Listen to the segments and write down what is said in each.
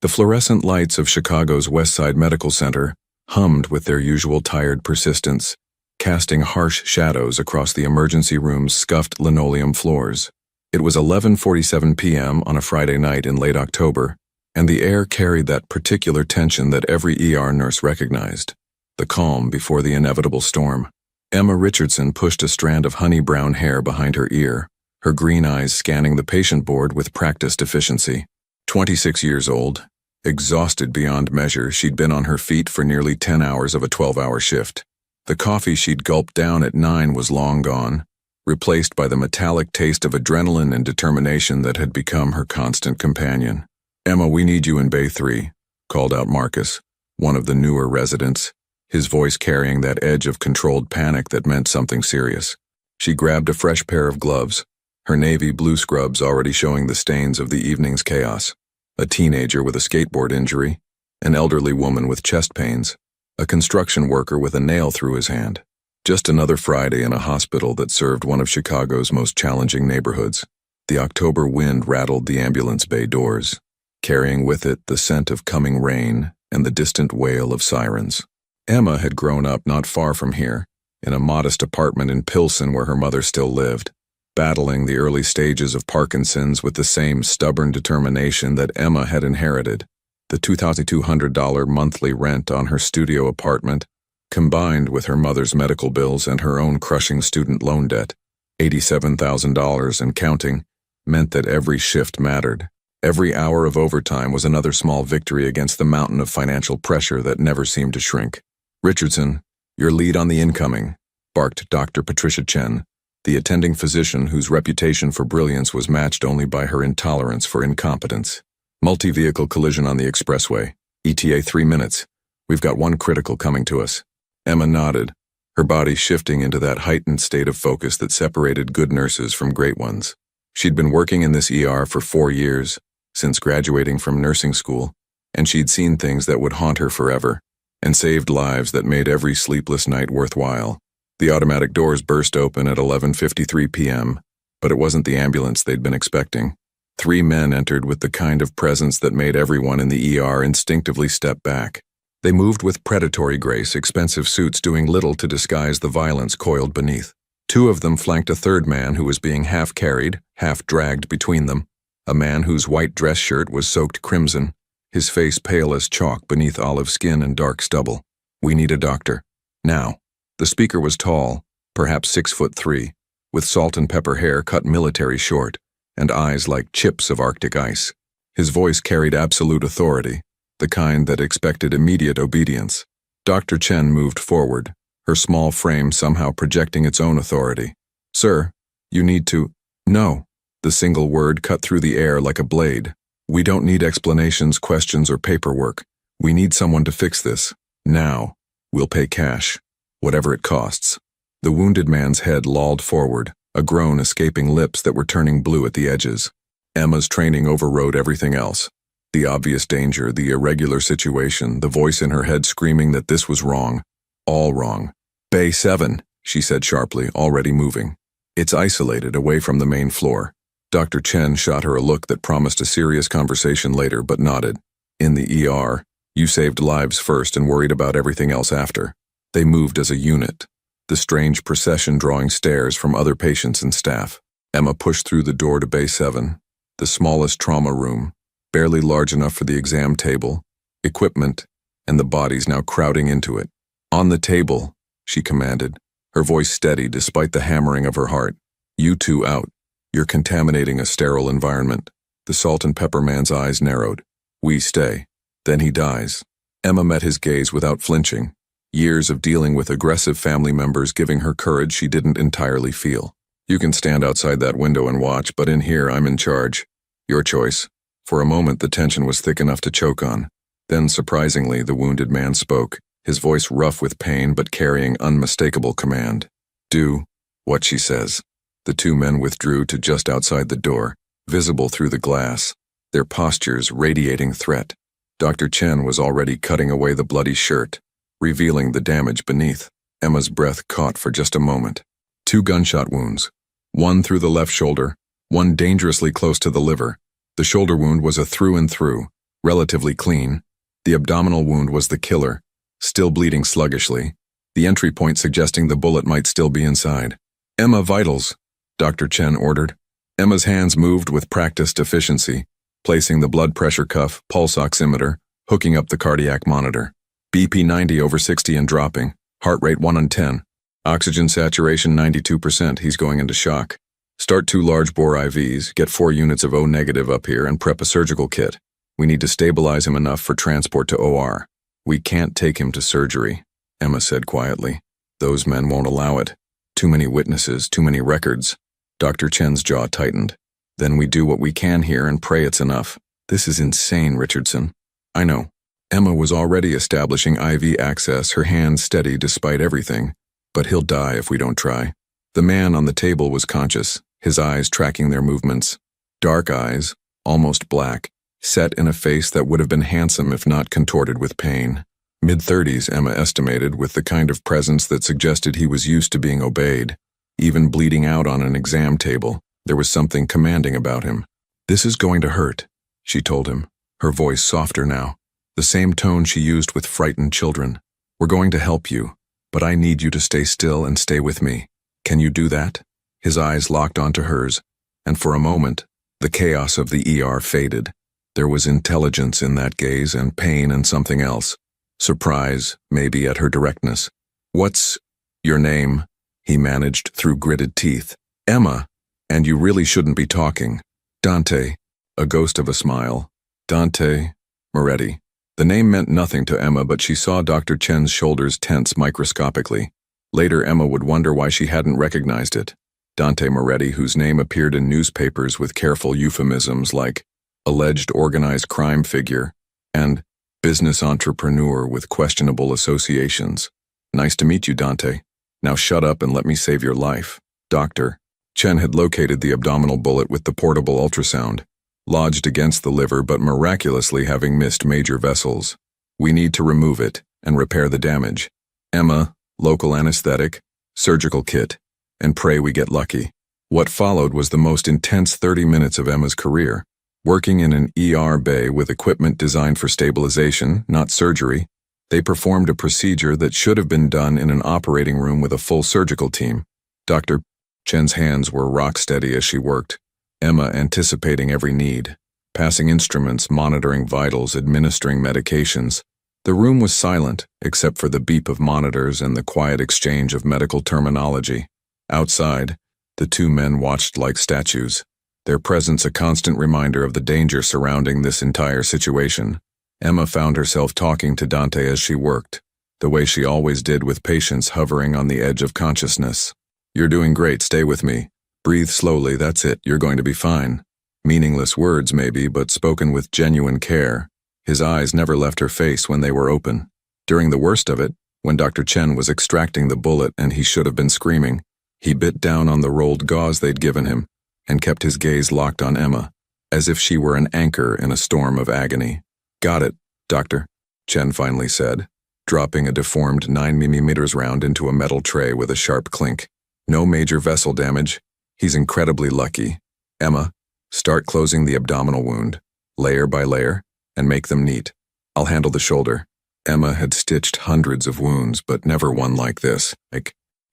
The fluorescent lights of Chicago's West Side Medical Center hummed with their usual tired persistence, casting harsh shadows across the emergency room's scuffed linoleum floors. It was 11:47 p.m. on a Friday night in late October, and the air carried that particular tension that every ER nurse recognized, the calm before the inevitable storm. Emma Richardson pushed a strand of honey-brown hair behind her ear, her green eyes scanning the patient board with practiced efficiency. 26 years old, exhausted beyond measure, she'd been on her feet for nearly 10 hours of a 12-hour shift. The coffee she'd gulped down at 9 was long gone, replaced by the metallic taste of adrenaline and determination that had become her constant companion. "Emma, we need you in Bay 3, called out Marcus, one of the newer residents, his voice carrying that edge of controlled panic that meant something serious. She grabbed a fresh pair of gloves, her navy blue scrubs already showing the stains of the evening's chaos. A teenager with a skateboard injury, an elderly woman with chest pains, a construction worker with a nail through his hand. Just another Friday in a hospital that served one of Chicago's most challenging neighborhoods. The October wind rattled the ambulance bay doors, carrying with it the scent of coming rain and the distant wail of sirens. Emma had grown up not far from here, in a modest apartment in Pilsen where her mother still lived, battling the early stages of Parkinson's with the same stubborn determination that Emma had inherited. The $2,200 monthly rent on her studio apartment, combined with her mother's medical bills and her own crushing student loan debt, $87,000 and counting, meant that every shift mattered. Every hour of overtime was another small victory against the mountain of financial pressure that never seemed to shrink. "Richardson, your lead on the incoming," barked Dr. Patricia Chen, the attending physician whose reputation for brilliance was matched only by her intolerance for incompetence. "Multi-vehicle collision on the expressway. ETA 3 minutes. We've got one critical coming to us." Emma nodded, her body shifting into that heightened state of focus that separated good nurses from great ones. She'd been working in this ER for 4 years, since graduating from nursing school, and she'd seen things that would haunt her forever, and saved lives that made every sleepless night worthwhile. The automatic doors burst open at 11:53 p.m., but it wasn't the ambulance they'd been expecting. 3 men entered with the kind of presence that made everyone in the ER instinctively step back. They moved with predatory grace, expensive suits doing little to disguise the violence coiled beneath. 2 of them flanked a third man who was being half-carried, half-dragged between them, a man whose white dress shirt was soaked crimson, his face pale as chalk beneath olive skin and dark stubble. "We need a doctor. Now." The speaker was tall, perhaps 6'3", with salt and pepper hair cut military short, and eyes like chips of Arctic ice. His voice carried absolute authority, the kind that expected immediate obedience. Dr. Chen moved forward, her small frame somehow projecting its own authority. "Sir, you need to—" "No." The single word cut through the air like a blade. "We don't need explanations, questions, or paperwork. We need someone to fix this. Now. We'll pay cash. Whatever it costs." The wounded man's head lolled forward, a groan escaping lips that were turning blue at the edges. Emma's training overrode everything else. The obvious danger, the irregular situation, the voice in her head screaming that this was wrong. All wrong. "Bay 7, she said sharply, already moving. "It's isolated, away from the main floor." Dr. Chen shot her a look that promised a serious conversation later, but nodded. "In the ER, you saved lives first and worried about everything else after." They moved as a unit, the strange procession drawing stares from other patients and staff. Emma pushed through the door to Bay 7, the smallest trauma room, barely large enough for the exam table, equipment, and the bodies now crowding into it. "On the table," she commanded, her voice steady despite the hammering of her heart. "You 2 out. You're contaminating a sterile environment." The salt and pepper man's eyes narrowed. "We stay. Then he dies." Emma met his gaze without flinching. Years of dealing with aggressive family members giving her courage she didn't entirely feel. "You can stand outside that window and watch, but in here I'm in charge. Your choice." For a moment the tension was thick enough to choke on. Then, surprisingly, the wounded man spoke, his voice rough with pain but carrying unmistakable command. "Do what she says." The 2 men withdrew to just outside the door, visible through the glass, their postures radiating threat. Dr. Chen was already cutting away the bloody shirt, revealing the damage beneath. Emma's breath caught for just a moment. 2 gunshot wounds, one through the left shoulder, one dangerously close to the liver. The shoulder wound was a through and through, relatively clean. The abdominal wound was the killer, still bleeding sluggishly, the entry point suggesting the bullet might still be inside. "Emma, vitals," Dr. Chen ordered. Emma's hands moved with practiced efficiency, placing the blood pressure cuff, pulse oximeter, hooking up the cardiac monitor. BP 90 over 60 and dropping, heart rate 1 in 10. Oxygen saturation 92%, he's going into shock. Start 2 large bore IVs, get 4 units of O negative up here and prep a surgical kit. We need to stabilize him enough for transport to OR. We can't take him to surgery, Emma said quietly. Those men won't allow it. Too many witnesses, too many records. Dr. Chen's jaw tightened. Then we do what we can here and pray it's enough. This is insane, Richardson. I know. Emma was already establishing IV access, her hands steady despite everything. But he'll die if we don't try. The man on the table was conscious, his eyes tracking their movements. Dark eyes, almost black, set in a face that would have been handsome if not contorted with pain. Mid-30s, Emma estimated, with the kind of presence that suggested he was used to being obeyed. Even bleeding out on an exam table, there was something commanding about him. "This is going to hurt," she told him, her voice softer now, the same tone she used with frightened children. "We're going to help you, but I need you to stay still and stay with me. Can you do that?" His eyes locked onto hers, and for a moment, the chaos of the ER faded. There was intelligence in that gaze and pain and something else. Surprise, maybe, at her directness. "What's your name?" he managed through gritted teeth. "Emma, and you really shouldn't be talking." "Dante," a ghost of a smile. Dante Moretti. The name meant nothing to Emma, but she saw Dr. Chen's shoulders tense microscopically. Later, Emma would wonder why she hadn't recognized it. Dante Moretti, whose name appeared in newspapers with careful euphemisms like alleged organized crime figure and business entrepreneur with questionable associations. "Nice to meet you, Dante. Now shut up and let me save your life." Dr. Chen had located the abdominal bullet with the portable ultrasound, lodged against the liver but miraculously having missed major vessels. "We need to remove it and repair the damage. Emma, local anesthetic, surgical kit, and pray we get lucky." What followed was the most intense 30 minutes of Emma's career. Working in an ER bay with equipment designed for stabilization, not surgery, they performed a procedure that should have been done in an operating room with a full surgical team. Dr. Chen's hands were rock steady as she worked, Emma anticipating every need, passing instruments, monitoring vitals, administering medications. The room was silent, except for the beep of monitors and the quiet exchange of medical terminology. Outside, the 2 men watched like statues, their presence a constant reminder of the danger surrounding this entire situation. Emma found herself talking to Dante as she worked, the way she always did with patients hovering on the edge of consciousness. "You're doing great, stay with me. Breathe slowly, that's it, you're going to be fine." Meaningless words maybe, but spoken with genuine care. His eyes never left her face when they were open. During the worst of it, when Dr. Chen was extracting the bullet and he should have been screaming, he bit down on the rolled gauze they'd given him and kept his gaze locked on Emma, as if she were an anchor in a storm of agony. "Got it, Doctor," Chen finally said, dropping a deformed 9mm round into a metal tray with a sharp clink. "No major vessel damage. He's incredibly lucky. Emma, start closing the abdominal wound, layer by layer, and make them neat. I'll handle the shoulder." Emma had stitched hundreds of wounds, but never one like this.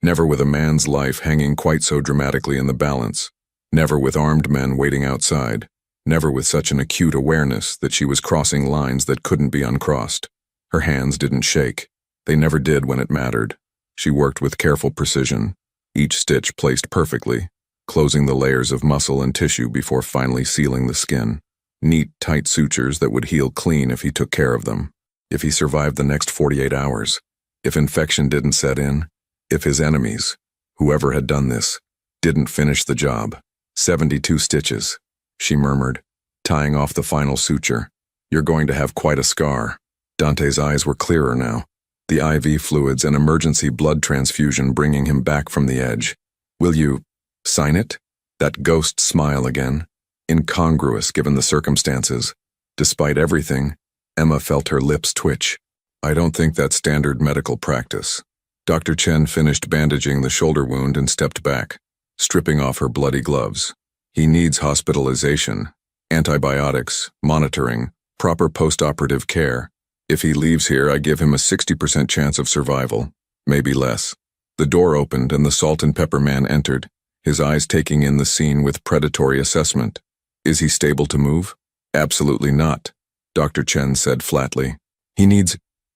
Never with a man's life hanging quite so dramatically in the balance. Never with armed men waiting outside. Never with such an acute awareness that she was crossing lines that couldn't be uncrossed. Her hands didn't shake. They never did when it mattered. She worked with careful precision, each stitch placed perfectly, closing the layers of muscle and tissue before finally sealing the skin. Neat, tight sutures that would heal clean if he took care of them. If he survived the next 48 hours. If infection didn't set in. If his enemies, whoever had done this, didn't finish the job. 72 stitches, she murmured, tying off the final suture. "You're going to have quite a scar." Dante's eyes were clearer now, the IV fluids and emergency blood transfusion bringing him back from the edge. "Will you sign it?" That ghost smile again, incongruous given the circumstances. Despite everything, Emma felt her lips twitch. "I don't think that's standard medical practice." Dr. Chen finished bandaging the shoulder wound and stepped back, stripping off her bloody gloves. "He needs hospitalization, antibiotics, monitoring, proper post-operative care. If he leaves here, I give him a 60% chance of survival, maybe less. The door opened and the salt and pepper man entered, his eyes taking in the scene with predatory assessment. Is he stable to move? Absolutely not, Dr. Chen said flatly.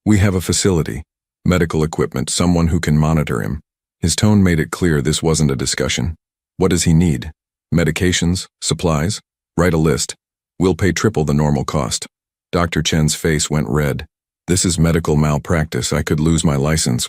We have a facility, medical equipment, someone who can monitor him. His tone made it clear this wasn't a discussion. What does he need? Medications? Supplies? Write a list. We'll pay triple the normal cost. Dr. Chen's face went red. This is medical malpractice. I could lose my license.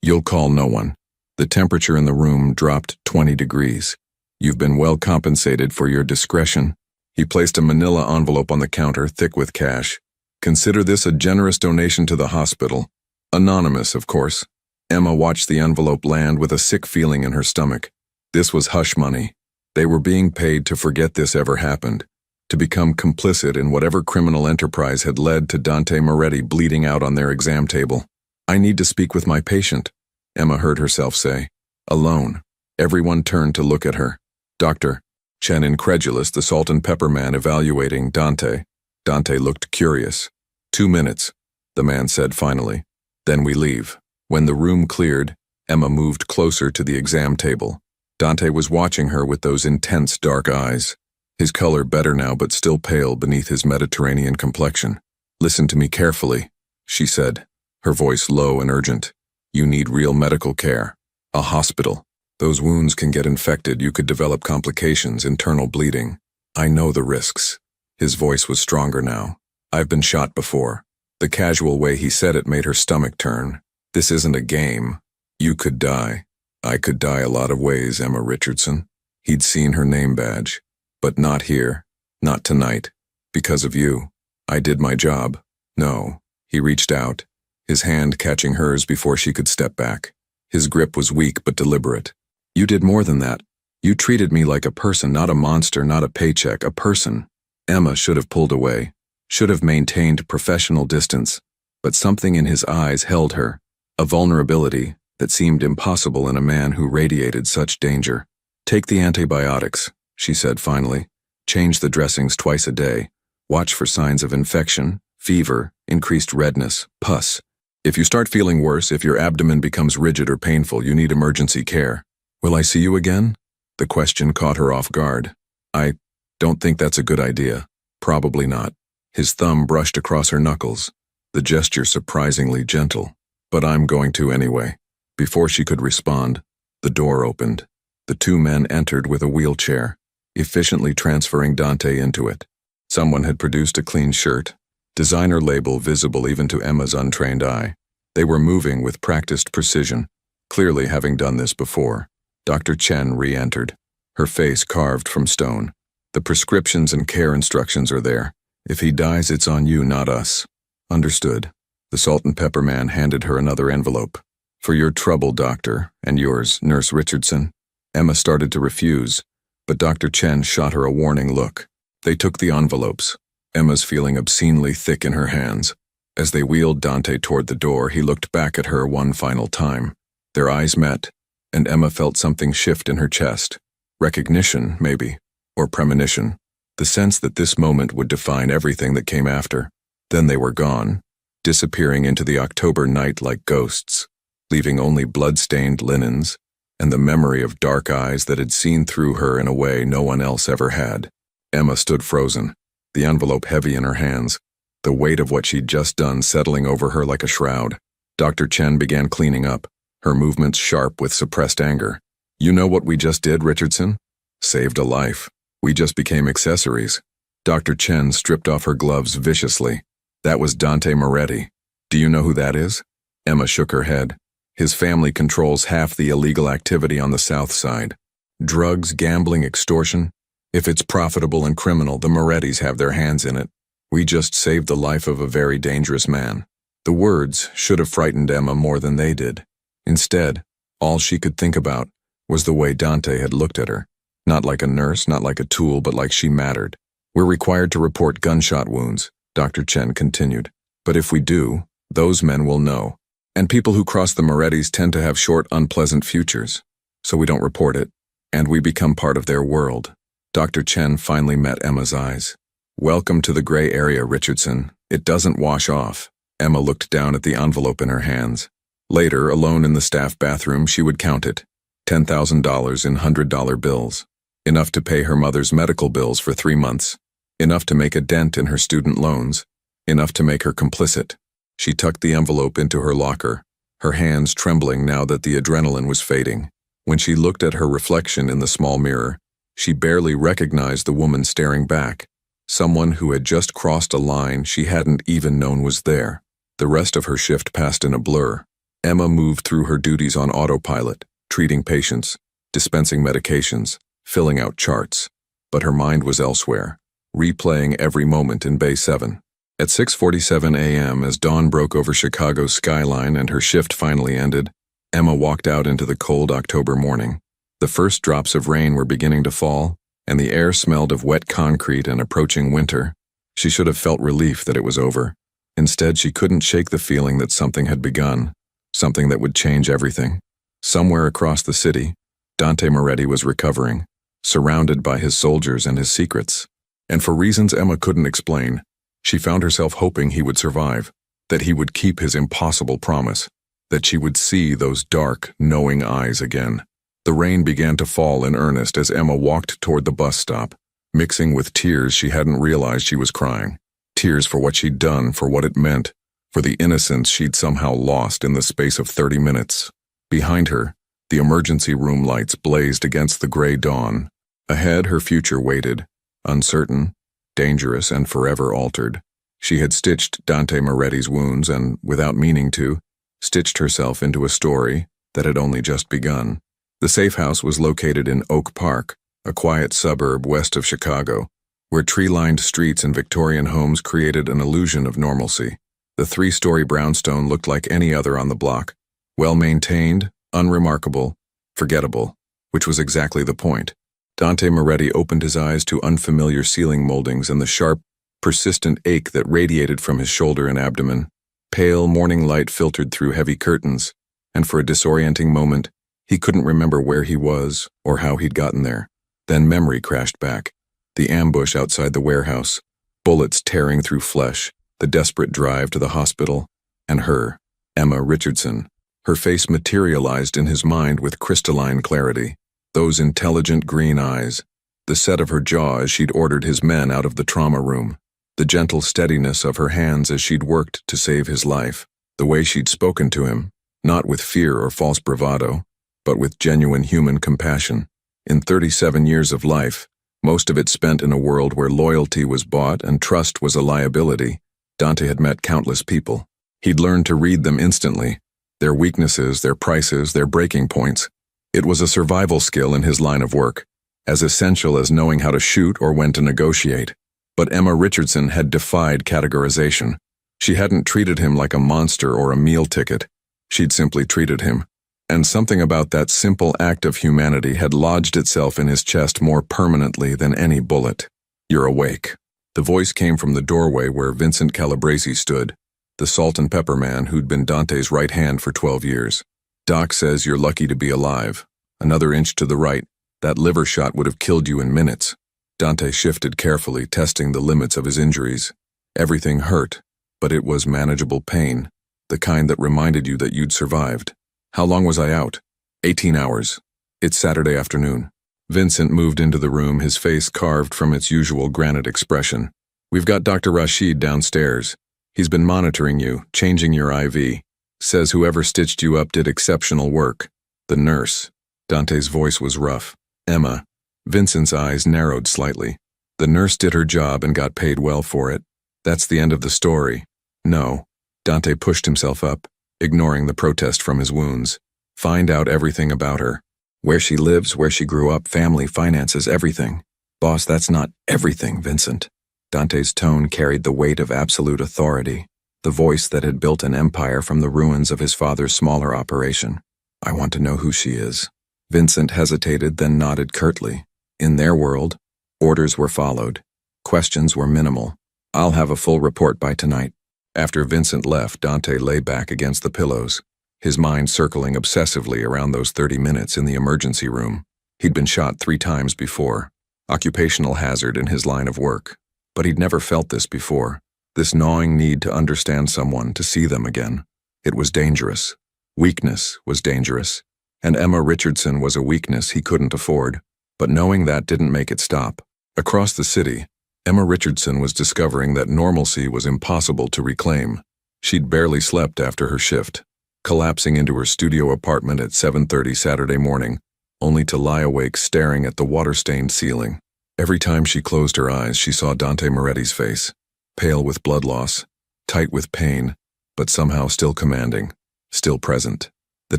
You'll call no one. The temperature in the room dropped 20 degrees. You've been well compensated for your discretion. He placed a manila envelope on the counter, thick with cash. Consider this a generous donation to the hospital. Anonymous, of course. Emma watched the envelope land with a sick feeling in her stomach. This was hush money. They were being paid to forget this ever happened, to become complicit in whatever criminal enterprise had led to Dante Moretti bleeding out on their exam table. I need to speak with my patient, Emma heard herself say. Alone. Everyone turned to look at her. Dr. Chen, incredulous, the salt and pepper man evaluating Dante. Dante looked curious. 2 minutes, the man said finally. Then we leave. When the room cleared, Emma moved closer to the exam table. Dante was watching her with those intense dark eyes. His color better now but still pale beneath his Mediterranean complexion. Listen to me carefully, she said, her voice low and urgent. You need real medical care. A hospital. Those wounds can get infected. You could develop complications, internal bleeding. I know the risks. His voice was stronger now. I've been shot before. The casual way he said it made her stomach turn. This isn't a game. You could die. I could die a lot of ways, Emma Richardson. He'd seen her name badge. But not here. Not tonight. Because of you. I did my job. No. He reached out, his hand catching hers before she could step back. His grip was weak but deliberate. You did more than that. You treated me like a person, not a monster, not a paycheck, a person. Emma should have pulled away, should have maintained professional distance, but something in his eyes held her, a vulnerability that seemed impossible in a man who radiated such danger. Take the antibiotics, she said finally. Change the dressings twice a day. Watch for signs of infection, fever, increased redness, pus. If you start feeling worse, if your abdomen becomes rigid or painful, you need emergency care. Will I see you again? The question caught her off guard. I don't think that's a good idea. Probably not. His thumb brushed across her knuckles, the gesture surprisingly gentle. But I'm going to anyway. Before she could respond, the door opened. The 2 men entered with a wheelchair, efficiently transferring Dante into it. Someone had produced a clean shirt, designer label visible even to Emma's untrained eye. They were moving with practiced precision, clearly having done this before. Dr. Chen re-entered, her face carved from stone. The prescriptions and care instructions are there. If he dies, it's on you, not us. Understood. The salt and pepper man handed her another envelope. For your trouble, doctor, and yours, Nurse Richardson. Emma started to refuse, but Dr. Chen shot her a warning look. They took the envelopes, Emma's feeling obscenely thick in her hands. As they wheeled Dante toward the door, he looked back at her one final time. Their eyes met, and Emma felt something shift in her chest. Recognition, maybe, or premonition. The sense that this moment would define everything that came after. Then they were gone, disappearing into the October night like ghosts, leaving only blood-stained linens and the memory of dark eyes that had seen through her in a way no one else ever had. Emma stood frozen, the envelope heavy in her hands, the weight of what she'd just done settling over her like a shroud. Dr. Chen began cleaning up, her movements sharp with suppressed anger. You know what we just did, Richardson? Saved a life. We just became accessories. Dr. Chen stripped off her gloves viciously. That was Dante Moretti. Do you know who that is? Emma shook her head. His family controls half the illegal activity on the South Side. Drugs, gambling, extortion. If it's profitable and criminal, the Morettis have their hands in it. We just saved the life of a very dangerous man. The words should have frightened Emma more than they did. Instead, all she could think about was the way Dante had looked at her. Not like a nurse, not like a tool, but like she mattered. We're required to report gunshot wounds, Dr. Chen continued. But if we do, those men will know. And people who cross the Morettis tend to have short, unpleasant futures. So we don't report it, and we become part of their world. Dr. Chen finally met Emma's eyes. Welcome to the gray area, Richardson. It doesn't wash off. Emma looked down at the envelope in her hands. Later, alone in the staff bathroom, she would count it. $10,000 in $100 bills. Enough to pay her mother's medical bills for 3 months. Enough to make a dent in her student loans. Enough to make her complicit. She tucked the envelope into her locker, her hands trembling now that the adrenaline was fading. When she looked at her reflection in the small mirror, she barely recognized the woman staring back, someone who had just crossed a line she hadn't even known was there. The rest of her shift passed in a blur. Emma moved through her duties on autopilot, treating patients, dispensing medications, filling out charts. But her mind was elsewhere, replaying every moment in Bay 7. At 6:47 a.m., as dawn broke over Chicago's skyline and her shift finally ended, Emma walked out into the cold October morning. The first drops of rain were beginning to fall, and the air smelled of wet concrete and approaching winter. She should have felt relief that it was over. Instead, she couldn't shake the feeling that something had begun, something that would change everything. Somewhere across the city, Dante Moretti was recovering, surrounded by his soldiers and his secrets. And for reasons Emma couldn't explain, she found herself hoping he would survive, that he would keep his impossible promise, that she would see those dark, knowing eyes again. The rain began to fall in earnest as Emma walked toward the bus stop, mixing with tears she hadn't realized she was crying. Tears for what she'd done, for what it meant, for the innocence she'd somehow lost in the space of 30 minutes. Behind her, the emergency room lights blazed against the gray dawn. Ahead, her future waited, uncertain, dangerous, and forever altered. She had stitched Dante Moretti's wounds and, without meaning to, stitched herself into a story that had only just begun. The safe house was located in Oak Park, a quiet suburb west of Chicago, where tree-lined streets and Victorian homes created an illusion of normalcy. The 3-story brownstone looked like any other on the block, well-maintained, unremarkable, forgettable, which was exactly the point. Dante Moretti opened his eyes to unfamiliar ceiling moldings and the sharp, persistent ache that radiated from his shoulder and abdomen. Pale morning light filtered through heavy curtains, and for a disorienting moment, he couldn't remember where he was or how he'd gotten there. Then memory crashed back. The ambush outside the warehouse, bullets tearing through flesh, the desperate drive to the hospital, and her, Emma Richardson. Her face materialized in his mind with crystalline clarity. Those intelligent green eyes, the set of her jaw as she'd ordered his men out of the trauma room, the gentle steadiness of her hands as she'd worked to save his life, the way she'd spoken to him, not with fear or false bravado, but with genuine human compassion. In 37 years of life, most of it spent in a world where loyalty was bought and trust was a liability, Dante had met countless people. He'd learned to read them instantly, their weaknesses, their prices, their breaking points. It was a survival skill in his line of work, as essential as knowing how to shoot or when to negotiate. But Emma Richardson had defied categorization. She hadn't treated him like a monster or a meal ticket. She'd simply treated him. And something about that simple act of humanity had lodged itself in his chest more permanently than any bullet. "You're awake." The voice came from the doorway where Vincent Calabrese stood, the salt and pepper man who'd been Dante's right hand for 12 years. "Doc says you're lucky to be alive. Another inch to the right, that liver shot would have killed you in minutes." Dante shifted carefully, testing the limits of his injuries. Everything hurt, but it was manageable pain, the kind that reminded you that you'd survived. "How long was I out?" 18 hours. It's Saturday afternoon." Vincent moved into the room, his face carved from its usual granite expression. "We've got Dr. Rashid downstairs. He's been monitoring you, changing your IV. Says whoever stitched you up did exceptional work." "The nurse." Dante's voice was rough. "Emma." Vincent's eyes narrowed slightly. "The nurse did her job and got paid well for it. That's the end of the story." "No." Dante pushed himself up, ignoring the protest from his wounds. "Find out everything about her. Where she lives, where she grew up, family, finances, everything." "Boss, that's not everything, Vincent." Dante's tone carried the weight of absolute authority, the voice that had built an empire from the ruins of his father's smaller operation. "I want to know who she is." Vincent hesitated, then nodded curtly. In their world, orders were followed. Questions were minimal. "I'll have a full report by tonight." After Vincent left, Dante lay back against the pillows, his mind circling obsessively around those 30 minutes in the emergency room. He'd been shot 3 times before. Occupational hazard in his line of work. But he'd never felt this before. This gnawing need to understand someone, to see them again. It was dangerous. Weakness was dangerous. And Emma Richardson was a weakness he couldn't afford. But knowing that didn't make it stop. Across the city, Emma Richardson was discovering that normalcy was impossible to reclaim. She'd barely slept after her shift, collapsing into her studio apartment at 7:30 Saturday morning, only to lie awake staring at the water-stained ceiling. Every time she closed her eyes, she saw Dante Moretti's face, pale with blood loss, tight with pain, but somehow still commanding, still present. The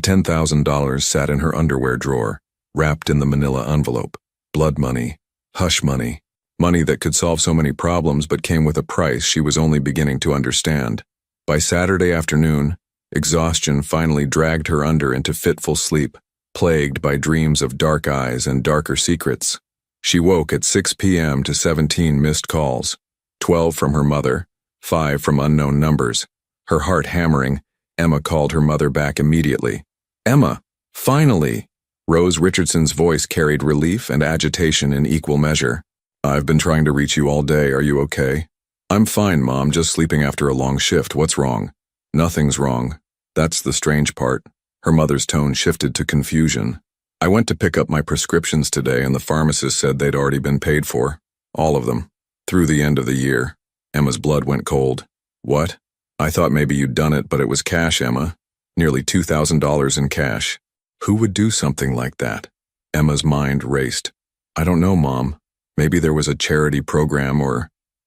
$10,000 sat in her underwear drawer, wrapped in the manila envelope. Blood money, hush money, money that could solve so many problems but came with a price she was only beginning to understand. By Saturday afternoon, exhaustion finally dragged her under into fitful sleep, plagued by dreams of dark eyes and darker secrets. She woke at 6 p.m. to 17 missed calls, 12 from her mother, 5 from unknown numbers. Her heart hammering, Emma called her mother back immediately. "Emma, finally!" Rose Richardson's voice carried relief and agitation in equal measure. "I've been trying to reach you all day. Are you okay?" "I'm fine, Mom, just sleeping after a long shift. What's wrong?" "Nothing's wrong. That's the strange part." Her mother's tone shifted to confusion. "I went to pick up my prescriptions today and the pharmacist said they'd already been paid for. All of them. Through the end of the year." Emma's blood went cold. "What? I thought maybe you'd done it, but it was cash, Emma. Nearly $2,000 in cash. Who would do something like that?" Emma's mind raced. "I don't know, Mom. Maybe there was a charity program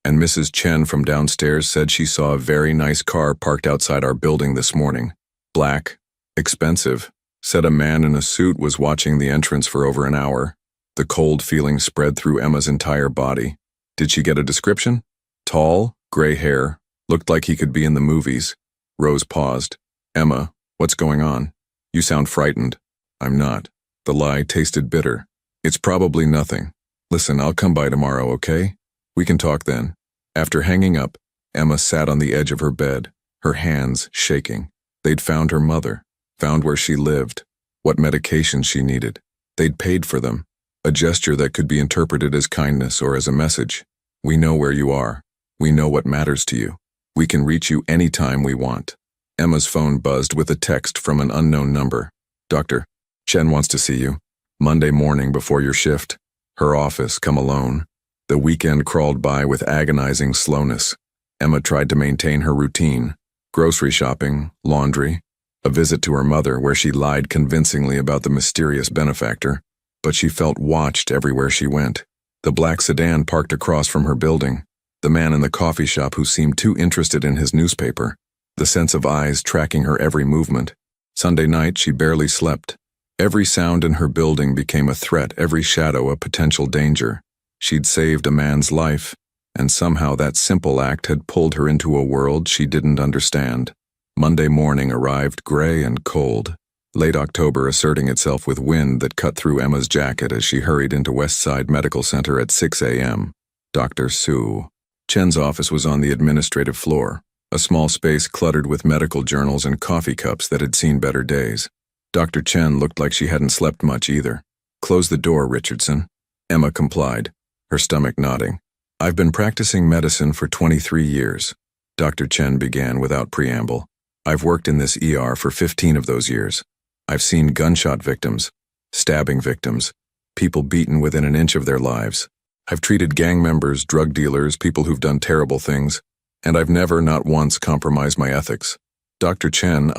And Mrs. Chen from downstairs said she saw a very nice car parked outside our building this morning. Black. Expensive. Said a man in a suit was watching the entrance for over an hour." The cold feeling spread through Emma's entire body. "Did she get a description?" "Tall, gray hair. Looked like he could be in the movies." Rose paused. "Emma, what's going on? You sound frightened." "I'm not." The lie tasted bitter. "It's probably nothing. Listen, I'll come by tomorrow, okay? We can talk then." After hanging up, Emma sat on the edge of her bed, her hands shaking. They'd found her mother, found where she lived, what medications she needed. They'd paid for them, a gesture that could be interpreted as kindness or as a message. "We know where you are. We know what matters to you. We can reach you anytime we want." Emma's phone buzzed with a text from an unknown number. "Dr. Chen wants to see you. Monday morning before your shift. Her office, come alone." The weekend crawled by with agonizing slowness. Emma tried to maintain her routine. Grocery shopping, laundry, a visit to her mother where she lied convincingly about the mysterious benefactor. But she felt watched everywhere she went. The black sedan parked across from her building. The man in the coffee shop who seemed too interested in his newspaper. The sense of eyes tracking her every movement. Sunday night, she barely slept. Every sound in her building became a threat, every shadow a potential danger. She'd saved a man's life, and somehow that simple act had pulled her into a world she didn't understand. Monday morning arrived gray and cold, late October asserting itself with wind that cut through Emma's jacket as she hurried into Westside Medical Center at 6 a.m. Dr. Su Chen's office was on the administrative floor, a small space cluttered with medical journals and coffee cups that had seen better days. Dr. Chen looked like she hadn't slept much either. "Close the door, Richardson." Emma complied, her stomach nodding. "I've been practicing medicine for 23 years. Dr. Chen began without preamble. "I've worked in this ER for 15 of those years. I've seen gunshot victims, stabbing victims, people beaten within an inch of their lives. I've treated gang members, drug dealers, people who've done terrible things, and I've never, not once, compromised my ethics. Dr. Chen,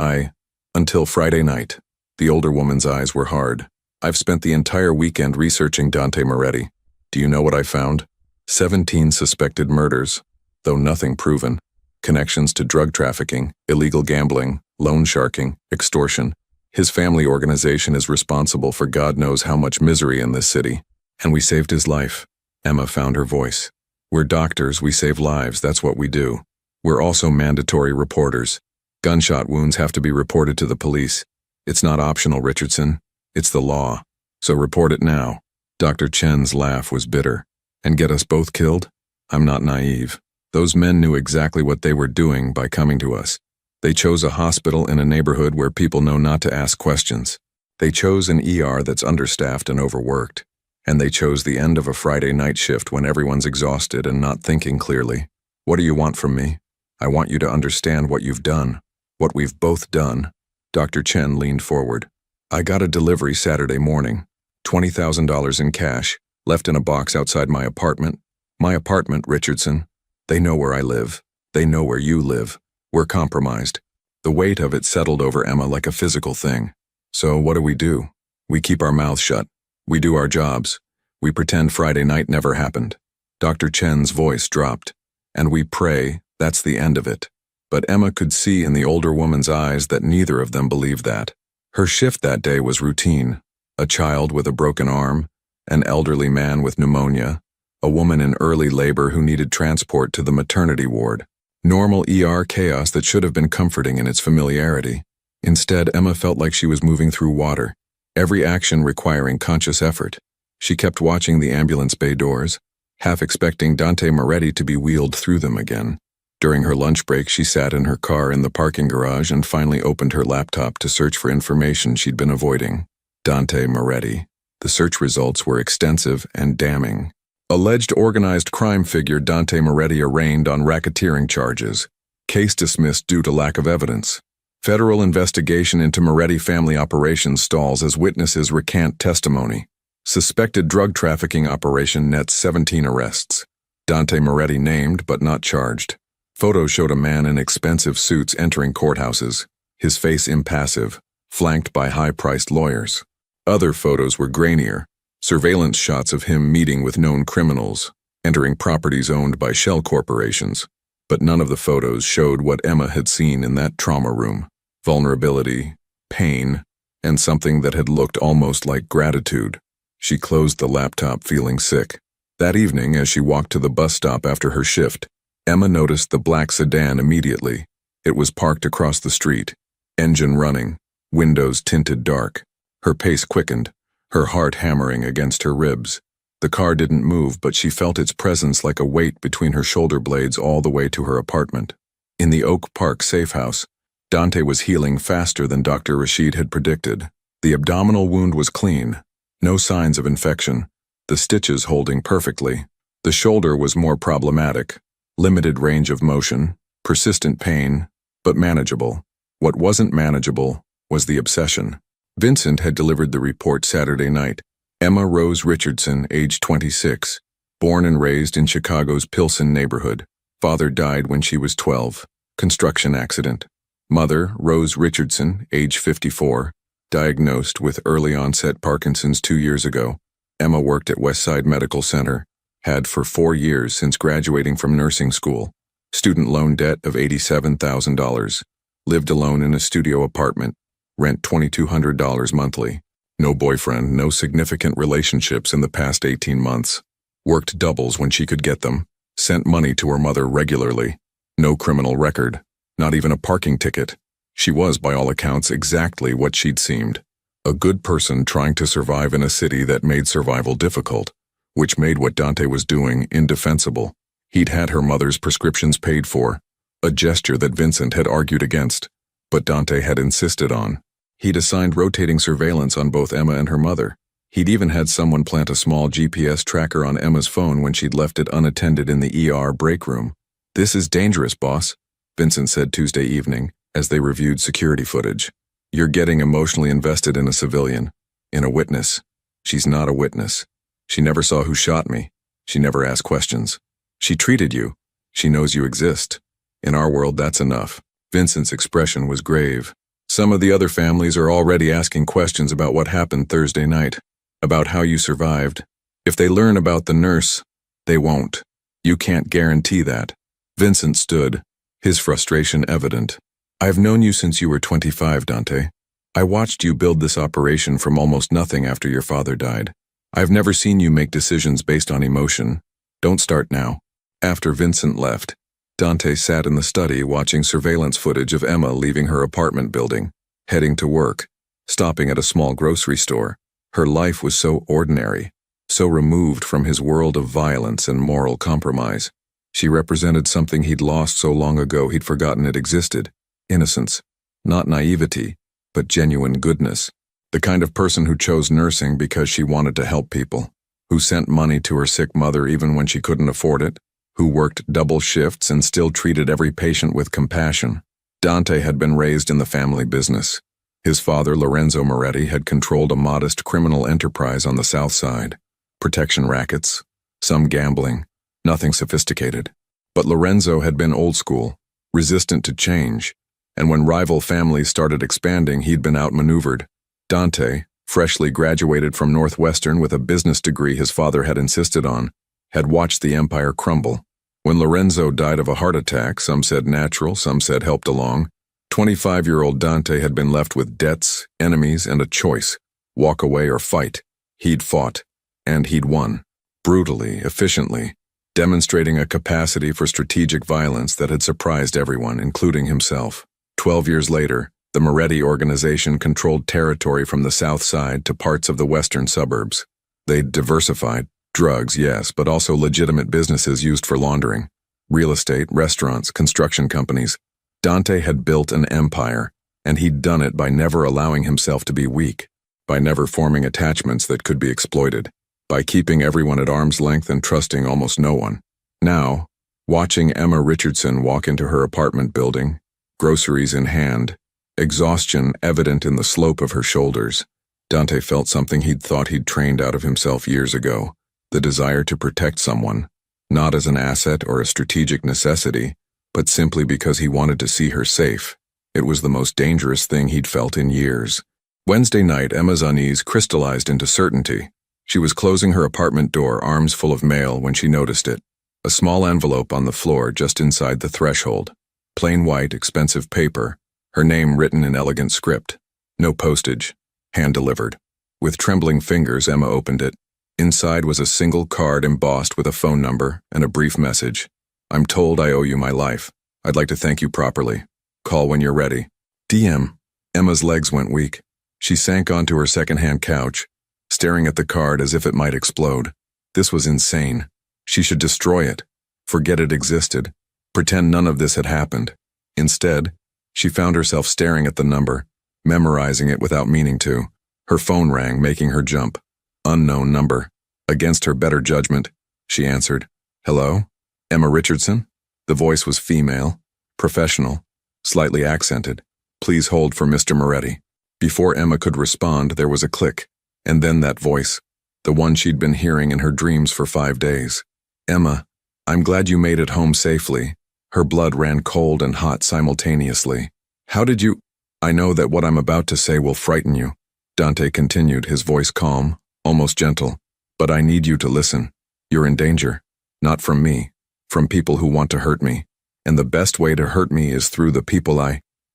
until Friday night." The older woman's eyes were hard. "I've spent the entire weekend researching Dante Moretti. Do you know what I found? 17 suspected murders, though nothing proven. Connections to drug trafficking, illegal gambling, loan sharking, extortion. His family organization is responsible for God knows how much misery in this city. And we saved his life." Emma found her voice. "We're doctors, we save lives, that's what we do. We're also mandatory reporters. Gunshot wounds have to be reported to the police. It's not optional, Richardson. It's the law. So report it now." Dr. Chen's laugh was bitter. "And get us both killed? I'm not naive. Those men knew exactly what they were doing by coming to us. They chose a hospital in a neighborhood where people know not to ask questions. They chose an ER that's understaffed and overworked. And they chose the end of a Friday night shift when everyone's exhausted and not thinking clearly. What do you want from me? I want you to understand what you've done. What we've both done. Dr. Chen leaned forward. I got a delivery Saturday morning. $20,000 in cash, left in a box outside my apartment. My apartment, Richardson. They know where I live. They know where you live. We're compromised. The weight of it settled over Emma like a physical thing. So what do? We keep our mouths shut. We do our jobs. We pretend Friday night never happened. Dr. Chen's voice dropped. And we pray that's the end of it. But Emma could see in the older woman's eyes that neither of them believed that. Her shift that day was routine. A child with a broken arm, an elderly man with pneumonia, a woman in early labor who needed transport to the maternity ward. Normal ER chaos that should have been comforting in its familiarity. Instead, Emma felt like she was moving through water, every action requiring conscious effort. She kept watching the ambulance bay doors, half expecting Dante Moretti to be wheeled through them again. During her lunch break, she sat in her car in the parking garage and finally opened her laptop to search for information she'd been avoiding. Dante Moretti. The search results were extensive and damning. Alleged organized crime figure Dante Moretti arraigned on racketeering charges. Case dismissed due to lack of evidence. Federal investigation into Moretti family operations stalls as witnesses recant testimony. Suspected drug trafficking operation nets 17 arrests. Dante Moretti named but not charged. Photos showed a man in expensive suits entering courthouses, his face impassive, flanked by high-priced lawyers. Other photos were grainier, surveillance shots of him meeting with known criminals, entering properties owned by shell corporations. But none of the photos showed what Emma had seen in that trauma room: vulnerability, pain, and something that had looked almost like gratitude. She closed the laptop feeling sick. That evening, as she walked to the bus stop after her shift, Emma noticed the black sedan immediately. It was parked across the street, engine running, windows tinted dark. Her pace quickened, her heart hammering against her ribs. The car didn't move, but she felt its presence like a weight between her shoulder blades all the way to her apartment. In the Oak Park safe house, Dante was healing faster than Dr. Rashid had predicted. The abdominal wound was clean, no signs of infection, the stitches holding perfectly. The shoulder was more problematic. Limited range of motion, persistent pain, but manageable. What wasn't manageable was the obsession. Vincent had delivered the report Saturday night. Emma Rose Richardson, age 26, born and raised in Chicago's Pilsen neighborhood. Father died when she was 12. Construction accident. Mother, Rose Richardson, age 54, diagnosed with early-onset Parkinson's 2 years ago. Emma worked at Westside Medical Center, had for 4 years since graduating from nursing school. Student loan debt of $87,000. Lived alone in a studio apartment. Rent $2,200 monthly. No boyfriend, no significant relationships in the past 18 months. Worked doubles when she could get them. Sent money to her mother regularly. No criminal record. Not even a parking ticket. She was, by all accounts, exactly what she'd seemed. A good person trying to survive in a city that made survival difficult, which made what Dante was doing indefensible. He'd had her mother's prescriptions paid for, a gesture that Vincent had argued against, but Dante had insisted on. He'd assigned rotating surveillance on both Emma and her mother. He'd even had someone plant a small GPS tracker on Emma's phone when she'd left it unattended in the ER break room. "This is dangerous, boss," Vincent said Tuesday evening, as they reviewed security footage. "You're getting emotionally invested in a civilian, in a witness. She's not a witness. She never saw who shot me. She never asked questions. She treated you. She knows you exist. In our world, that's enough." Vincent's expression was grave. "Some of the other families are already asking questions about what happened Thursday night, about how you survived. If they learn about the nurse, they won't. You can't guarantee that." Vincent stood, his frustration evident. "I've known you since you were 25, Dante. I watched you build this operation from almost nothing after your father died. I've never seen you make decisions based on emotion. Don't start now." After Vincent left, Dante sat in the study watching surveillance footage of Emma leaving her apartment building, heading to work, stopping at a small grocery store. Her life was so ordinary, so removed from his world of violence and moral compromise. She represented something he'd lost so long ago he'd forgotten it existed. Innocence. Not naivety, but genuine goodness. The kind of person who chose nursing because she wanted to help people. who sent money to her sick mother even when she couldn't afford it, who worked double shifts and still treated every patient with compassion. Dante had been raised in the family business. His father, Lorenzo Moretti, had controlled a modest criminal enterprise on the South Side. Protection rackets, some gambling, nothing sophisticated. But Lorenzo had been old school, resistant to change, and when rival families started expanding, he'd been outmaneuvered. Dante, freshly graduated from Northwestern with a business degree his father had insisted on, had watched the empire crumble. When Lorenzo died of a heart attack, some said natural, some said helped along, 25-year-old Dante had been left with debts, enemies, and a choice: walk away or fight. He'd fought, and he'd won, brutally, efficiently, demonstrating a capacity for strategic violence that had surprised everyone, including himself. 12 years later, the Moretti organization controlled territory from the South Side to parts of the western suburbs. They'd diversified. Drugs, yes, but also legitimate businesses used for laundering. Real estate, restaurants, construction companies. Dante had built an empire, and he'd done it by never allowing himself to be weak, by never forming attachments that could be exploited, by keeping everyone at arm's length and trusting almost no one. Now, watching Emma Richardson walk into her apartment building, groceries in hand, exhaustion evident in the slope of her shoulders, Dante felt something he'd thought he'd trained out of himself years ago. The desire to protect someone, not as an asset or a strategic necessity, but simply because he wanted to see her safe. It was the most dangerous thing he'd felt in years. Wednesday night, Emma's unease crystallized into certainty. She was closing her apartment door, arms full of mail, when she noticed it. A small envelope on the floor just inside the threshold. Plain white, expensive paper, her name written in elegant script. No postage. Hand-delivered. With trembling fingers, Emma opened it. Inside was a single card embossed with a phone number and a brief message. I'm told I owe you my life. I'd like to thank you properly. Call when you're ready. DM. Emma's legs went weak. She sank onto her second-hand couch, staring at the card as if it might explode. This was insane. She should destroy it. Forget it existed. Pretend none of this had happened. Instead, she found herself staring at the number, memorizing it without meaning to. Her phone rang, making her jump. Unknown number. Against her better judgment, she answered. Hello? Emma Richardson? The voice was female, professional, slightly accented. Please hold for Mr. Moretti. Before Emma could respond, there was a click, and then that voice, the one she'd been hearing in her dreams for 5 days. Emma, I'm glad you made it home safely. Her blood ran cold and hot simultaneously. How did you? I know that what I'm about to say will frighten you, Dante continued, his voice calm, almost gentle. But I need you to listen. You're in danger. Not from me. From people who want to hurt me. And the best way to hurt me is through the people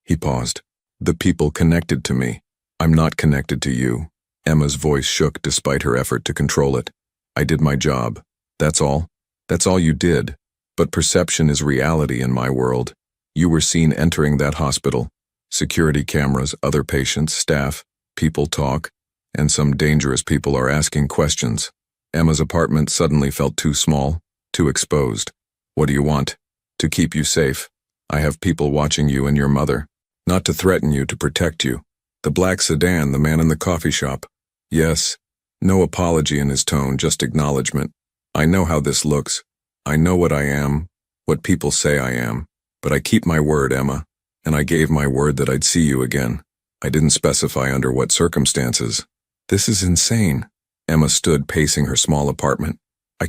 He paused. The people connected to me. I'm not connected to you. Emma's voice shook despite her effort to control it. I did my job. That's all. That's all you did. But perception is reality in my world. You were seen entering that hospital. Security cameras, other patients, staff, people talk, and some dangerous people are asking questions. Emma's apartment suddenly felt too small, too exposed. What do you want? To keep you safe. I have people watching you and your mother. Not to threaten you, to protect you. The black sedan, the man in the coffee shop. Yes. No apology in his tone, just acknowledgement. I know how this looks. I know what I am, what people say I am. But I keep my word, Emma. And I gave my word that I'd see you again. I didn't specify under what circumstances. This is insane. Emma stood pacing her small apartment. I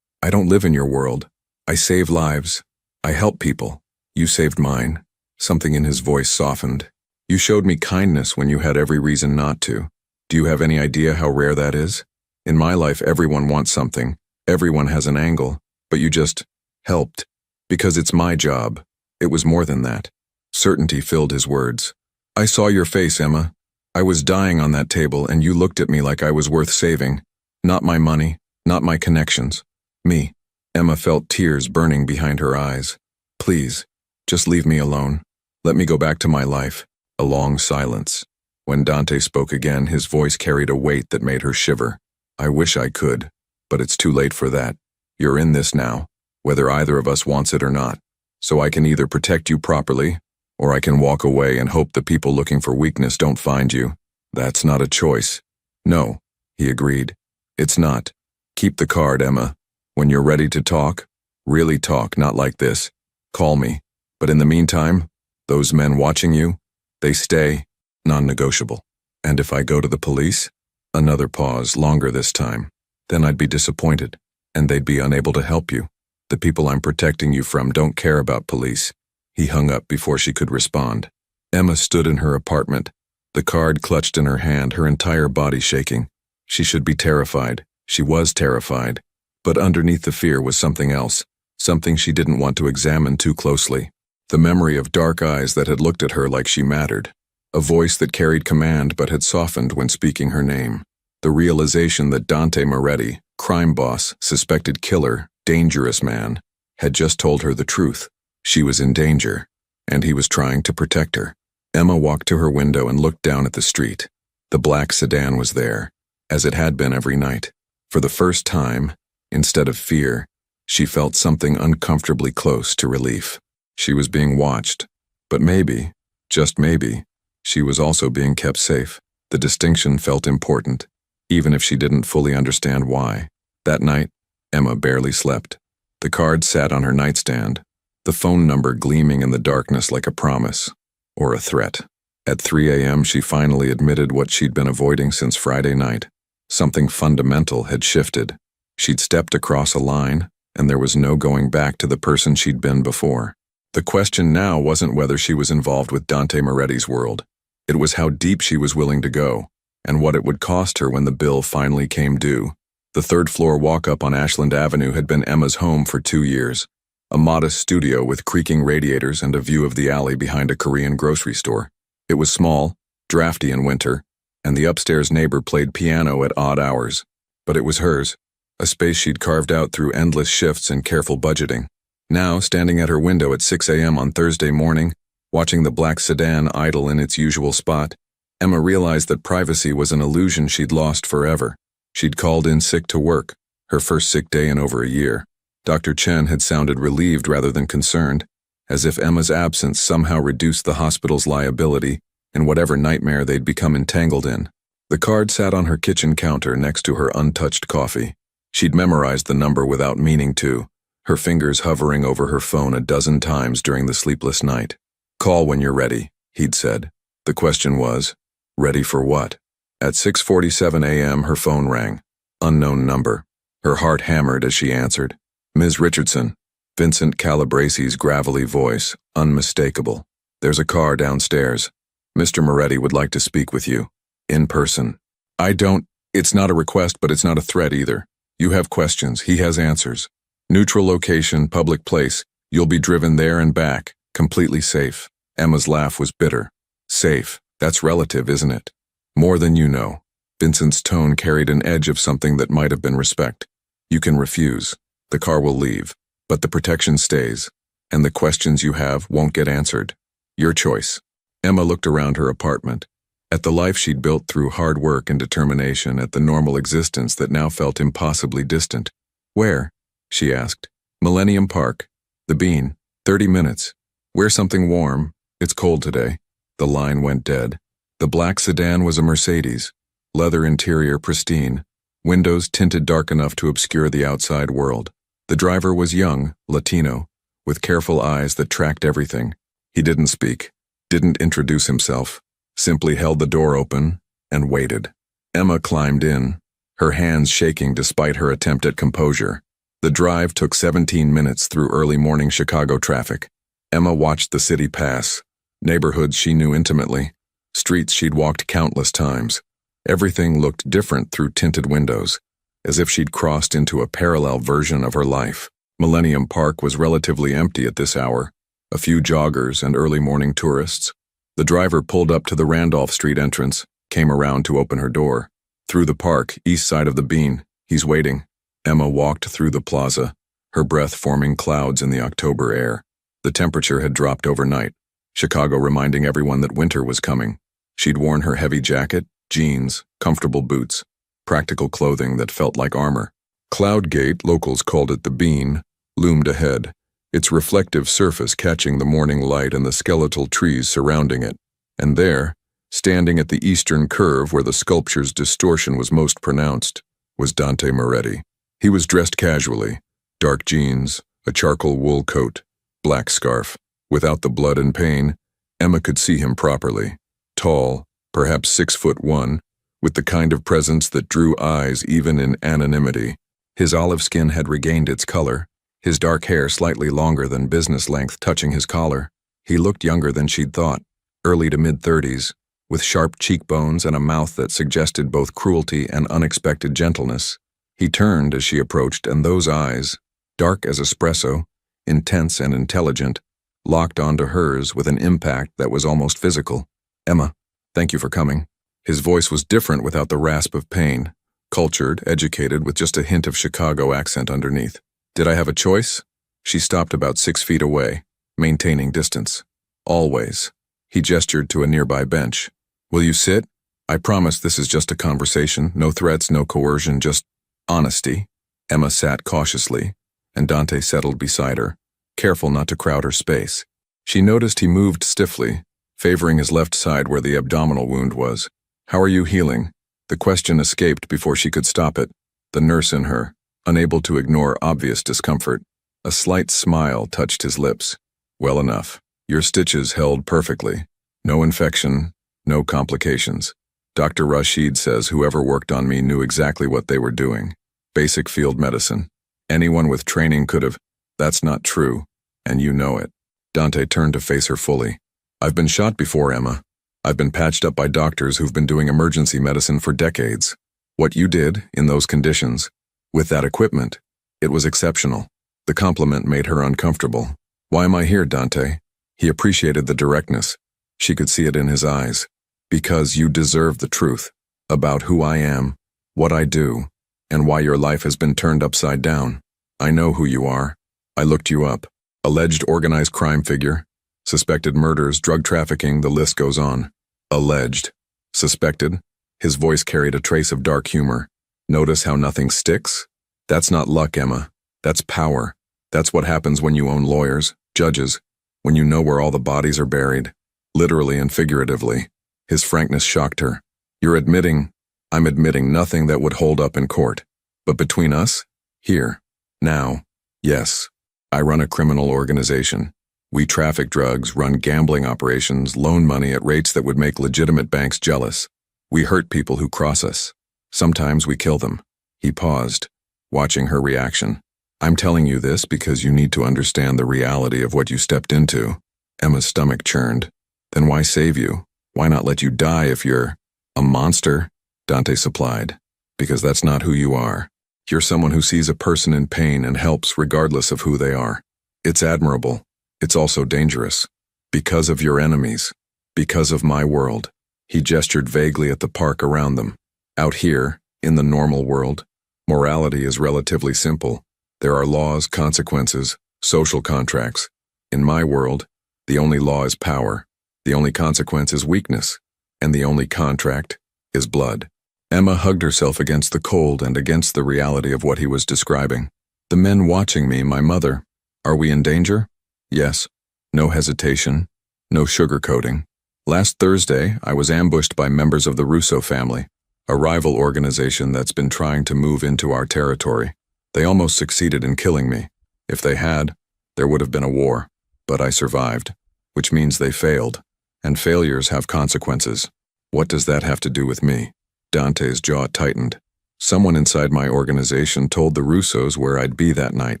don't live in your world. I save lives. I help people. You saved mine. Something in his voice softened. You showed me kindness when you had every reason not to. Do you have any idea how rare that is? In my life, everyone wants something. Everyone has an angle. But you just helped. Because it's my job. It was more than that. Certainty filled his words. I saw your face, Emma. I was dying on that table, and you looked at me like I was worth saving. Not my money, not my connections. Me. Emma felt tears burning behind her eyes. Please, just leave me alone. Let me go back to my life. A long silence. When Dante spoke again, his voice carried a weight that made her shiver. I wish I could, but it's too late for that. You're in this now, whether either of us wants it or not. So I can either protect you properly, or I can walk away and hope the people looking for weakness don't find you. That's not a choice. No, he agreed. It's not. Keep the card, Emma. When you're ready to talk, really talk, not like this. Call me. But in the meantime, those men watching you, they stay non-negotiable. And if I go to the police? Another pause, longer this time. Then I'd be disappointed, and they'd be unable to help you. The people I'm protecting you from don't care about police. He hung up before she could respond. Emma stood in her apartment, the card clutched in her hand, her entire body shaking. She should be terrified. She was terrified. But underneath the fear was something else, something she didn't want to examine too closely. The memory of dark eyes that had looked at her like she mattered. A voice that carried command but had softened when speaking her name. The realization that Dante Moretti, crime boss, suspected killer, dangerous man, had just told her the truth. She was in danger, and he was trying to protect her. Emma walked to her window and looked down at the street. The black sedan was there, as it had been every night. For the first time, instead of fear, she felt something uncomfortably close to relief. She was being watched, but maybe, just maybe, she was also being kept safe. The distinction felt important, even if she didn't fully understand why. That night, Emma barely slept. The card sat on her nightstand, the phone number gleaming in the darkness like a promise, or a threat. At 3 a.m., she finally admitted what she'd been avoiding since Friday night. Something fundamental had shifted. She'd stepped across a line, and there was no going back to the person she'd been before. The question now wasn't whether she was involved with Dante Moretti's world. It was how deep she was willing to go, and what it would cost her when the bill finally came due. The third-floor walk-up on Ashland Avenue had been Emma's home for 2 years. A modest studio with creaking radiators and a view of the alley behind a Korean grocery store. It was small, drafty in winter, and the upstairs neighbor played piano at odd hours. But it was hers, a space she'd carved out through endless shifts and careful budgeting. Now, standing at her window at 6 a.m. on Thursday morning, watching the black sedan idle in its usual spot, Emma realized that privacy was an illusion she'd lost forever. She'd called in sick to work, her first sick day in over a year. Dr. Chen had sounded relieved rather than concerned, as if Emma's absence somehow reduced the hospital's liability in whatever nightmare they'd become entangled in. The card sat on her kitchen counter next to her untouched coffee. She'd memorized the number without meaning to, her fingers hovering over her phone a dozen times during the sleepless night. "Call when you're ready," he'd said. The question was, ready for what? At 6:47 a.m. her phone rang. Unknown number. Her heart hammered as she answered. "Ms. Richardson." Vincent Calabresi's gravelly voice, unmistakable. "There's a car downstairs. Mr. Moretti would like to speak with you. In person." It's not a request, but it's not a threat either. You have questions, he has answers. Neutral location, public place. You'll be driven there and back, completely safe." Emma's laugh was bitter. "Safe, that's relative, isn't it? More than you know." Vincent's tone carried an edge of something that might have been respect. "You can refuse. The car will leave, but the protection stays, and the questions you have won't get answered. Your choice." Emma looked around her apartment, at the life she'd built through hard work and determination, at the normal existence that now felt impossibly distant. "Where?" she asked. "Millennium Park. The Bean. 30 minutes. Wear something warm. It's cold today." The line went dead. The black sedan was a Mercedes. Leather interior pristine. Windows tinted dark enough to obscure the outside world. The driver was young, Latino, with careful eyes that tracked everything. He didn't speak, didn't introduce himself, simply held the door open and waited. Emma climbed in, her hands shaking despite her attempt at composure. The drive took 17 minutes through early morning Chicago traffic. Emma watched the city pass, neighborhoods she knew intimately, streets she'd walked countless times. Everything looked different through tinted windows, as if she'd crossed into a parallel version of her life. Millennium Park was relatively empty at this hour, a few joggers and early morning tourists. The driver pulled up to the Randolph Street entrance, came around to open her door. "Through the park, east side of the Bean. He's waiting." Emma walked through the plaza, her breath forming clouds in the October air. The temperature had dropped overnight, Chicago reminding everyone that winter was coming. She'd worn her heavy jacket, jeans, comfortable boots, practical clothing that felt like armor. Cloud Gate, locals called it the Bean, loomed ahead, its reflective surface catching the morning light and the skeletal trees surrounding it. And there, standing at the eastern curve where the sculpture's distortion was most pronounced, was Dante Moretti. He was dressed casually, dark jeans, a charcoal wool coat, black scarf. Without the blood and pain, Emma could see him properly. Tall, perhaps 6'1", with the kind of presence that drew eyes even in anonymity. His olive skin had regained its color, his dark hair slightly longer than business length touching his collar. He looked younger than she'd thought, early to mid-30s, with sharp cheekbones and a mouth that suggested both cruelty and unexpected gentleness. He turned as she approached, and those eyes, dark as espresso, intense and intelligent, locked onto hers with an impact that was almost physical. "Emma, thank you for coming." His voice was different without the rasp of pain, cultured, educated, with just a hint of Chicago accent underneath. "Did I have a choice?" She stopped about 6 feet away, maintaining distance. "Always." He gestured to a nearby bench. "Will you sit? I promise this is just a conversation, no threats, no coercion, just honesty." Emma sat cautiously, and Dante settled beside her, careful not to crowd her space. She noticed he moved stiffly, favoring his left side where the abdominal wound was. "How are you healing?" The question escaped before she could stop it. The nurse in her, unable to ignore obvious discomfort. A slight smile touched his lips. "Well enough. Your stitches held perfectly. No infection, no complications. Dr. Rashid says whoever worked on me knew exactly what they were doing. Basic field medicine. Anyone with training could have." "That's not true, and you know it." Dante turned to face her fully. "I've been shot before, Emma. I've been patched up by doctors who've been doing emergency medicine for decades. What you did, in those conditions, with that equipment, it was exceptional." The compliment made her uncomfortable. "Why am I here, Dante?" He appreciated the directness. She could see it in his eyes. "Because you deserve the truth about who I am, what I do, and why your life has been turned upside down. I know who you are. I looked you up. Alleged organized crime figure. Suspected murders, drug trafficking, the list goes on. Alleged. Suspected." His voice carried a trace of dark humor. "Notice how nothing sticks? That's not luck, Emma. That's power. That's what happens when you own lawyers, judges, when you know where all the bodies are buried, literally and figuratively." His frankness shocked her. I'm admitting nothing that would hold up in court. But between us, here, now, yes, I run a criminal organization. We traffic drugs, run gambling operations, loan money at rates that would make legitimate banks jealous. We hurt people who cross us. Sometimes we kill them." He paused, watching her reaction. "I'm telling you this because you need to understand the reality of what you stepped into." Emma's stomach churned. "Then why save you? Why not let you die if you're a monster?" Dante supplied. "Because that's not who you are. You're someone who sees a person in pain and helps regardless of who they are. It's admirable. It's also dangerous. Because of your enemies. Because of my world." He gestured vaguely at the park around them. "Out here, in the normal world, morality is relatively simple. There are laws, consequences, social contracts. In my world, the only law is power, the only consequence is weakness, and the only contract is blood." Emma hugged herself against the cold and against the reality of what he was describing. "The men watching me, my mother. Are we in danger?" "Yes." No hesitation, no sugarcoating. "Last Thursday, I was ambushed by members of the Russo family, a rival organization that's been trying to move into our territory. They almost succeeded in killing me. If they had, there would have been a war. But I survived, which means they failed, and failures have consequences. What does that have to do with me?" Dante's jaw tightened. "Someone inside my organization told the Russos where I'd be that night.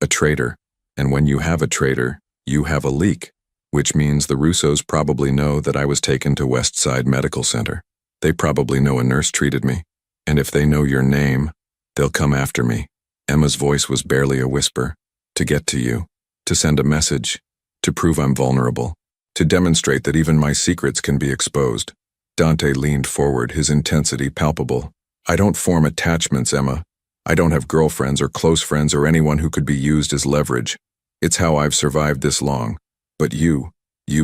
A traitor. And when you have a traitor, you have a leak, which means the Russos probably know that I was taken to West Side Medical Center. They probably know a nurse treated me. And if they know your name, they'll come after me." Emma's voice was barely a whisper. "To get to you. To send a message. To prove I'm vulnerable. To demonstrate that even my secrets can be exposed." Dante leaned forward, his intensity palpable. "I don't form attachments, Emma. I don't have girlfriends or close friends or anyone who could be used as leverage. It's how I've survived this long. But you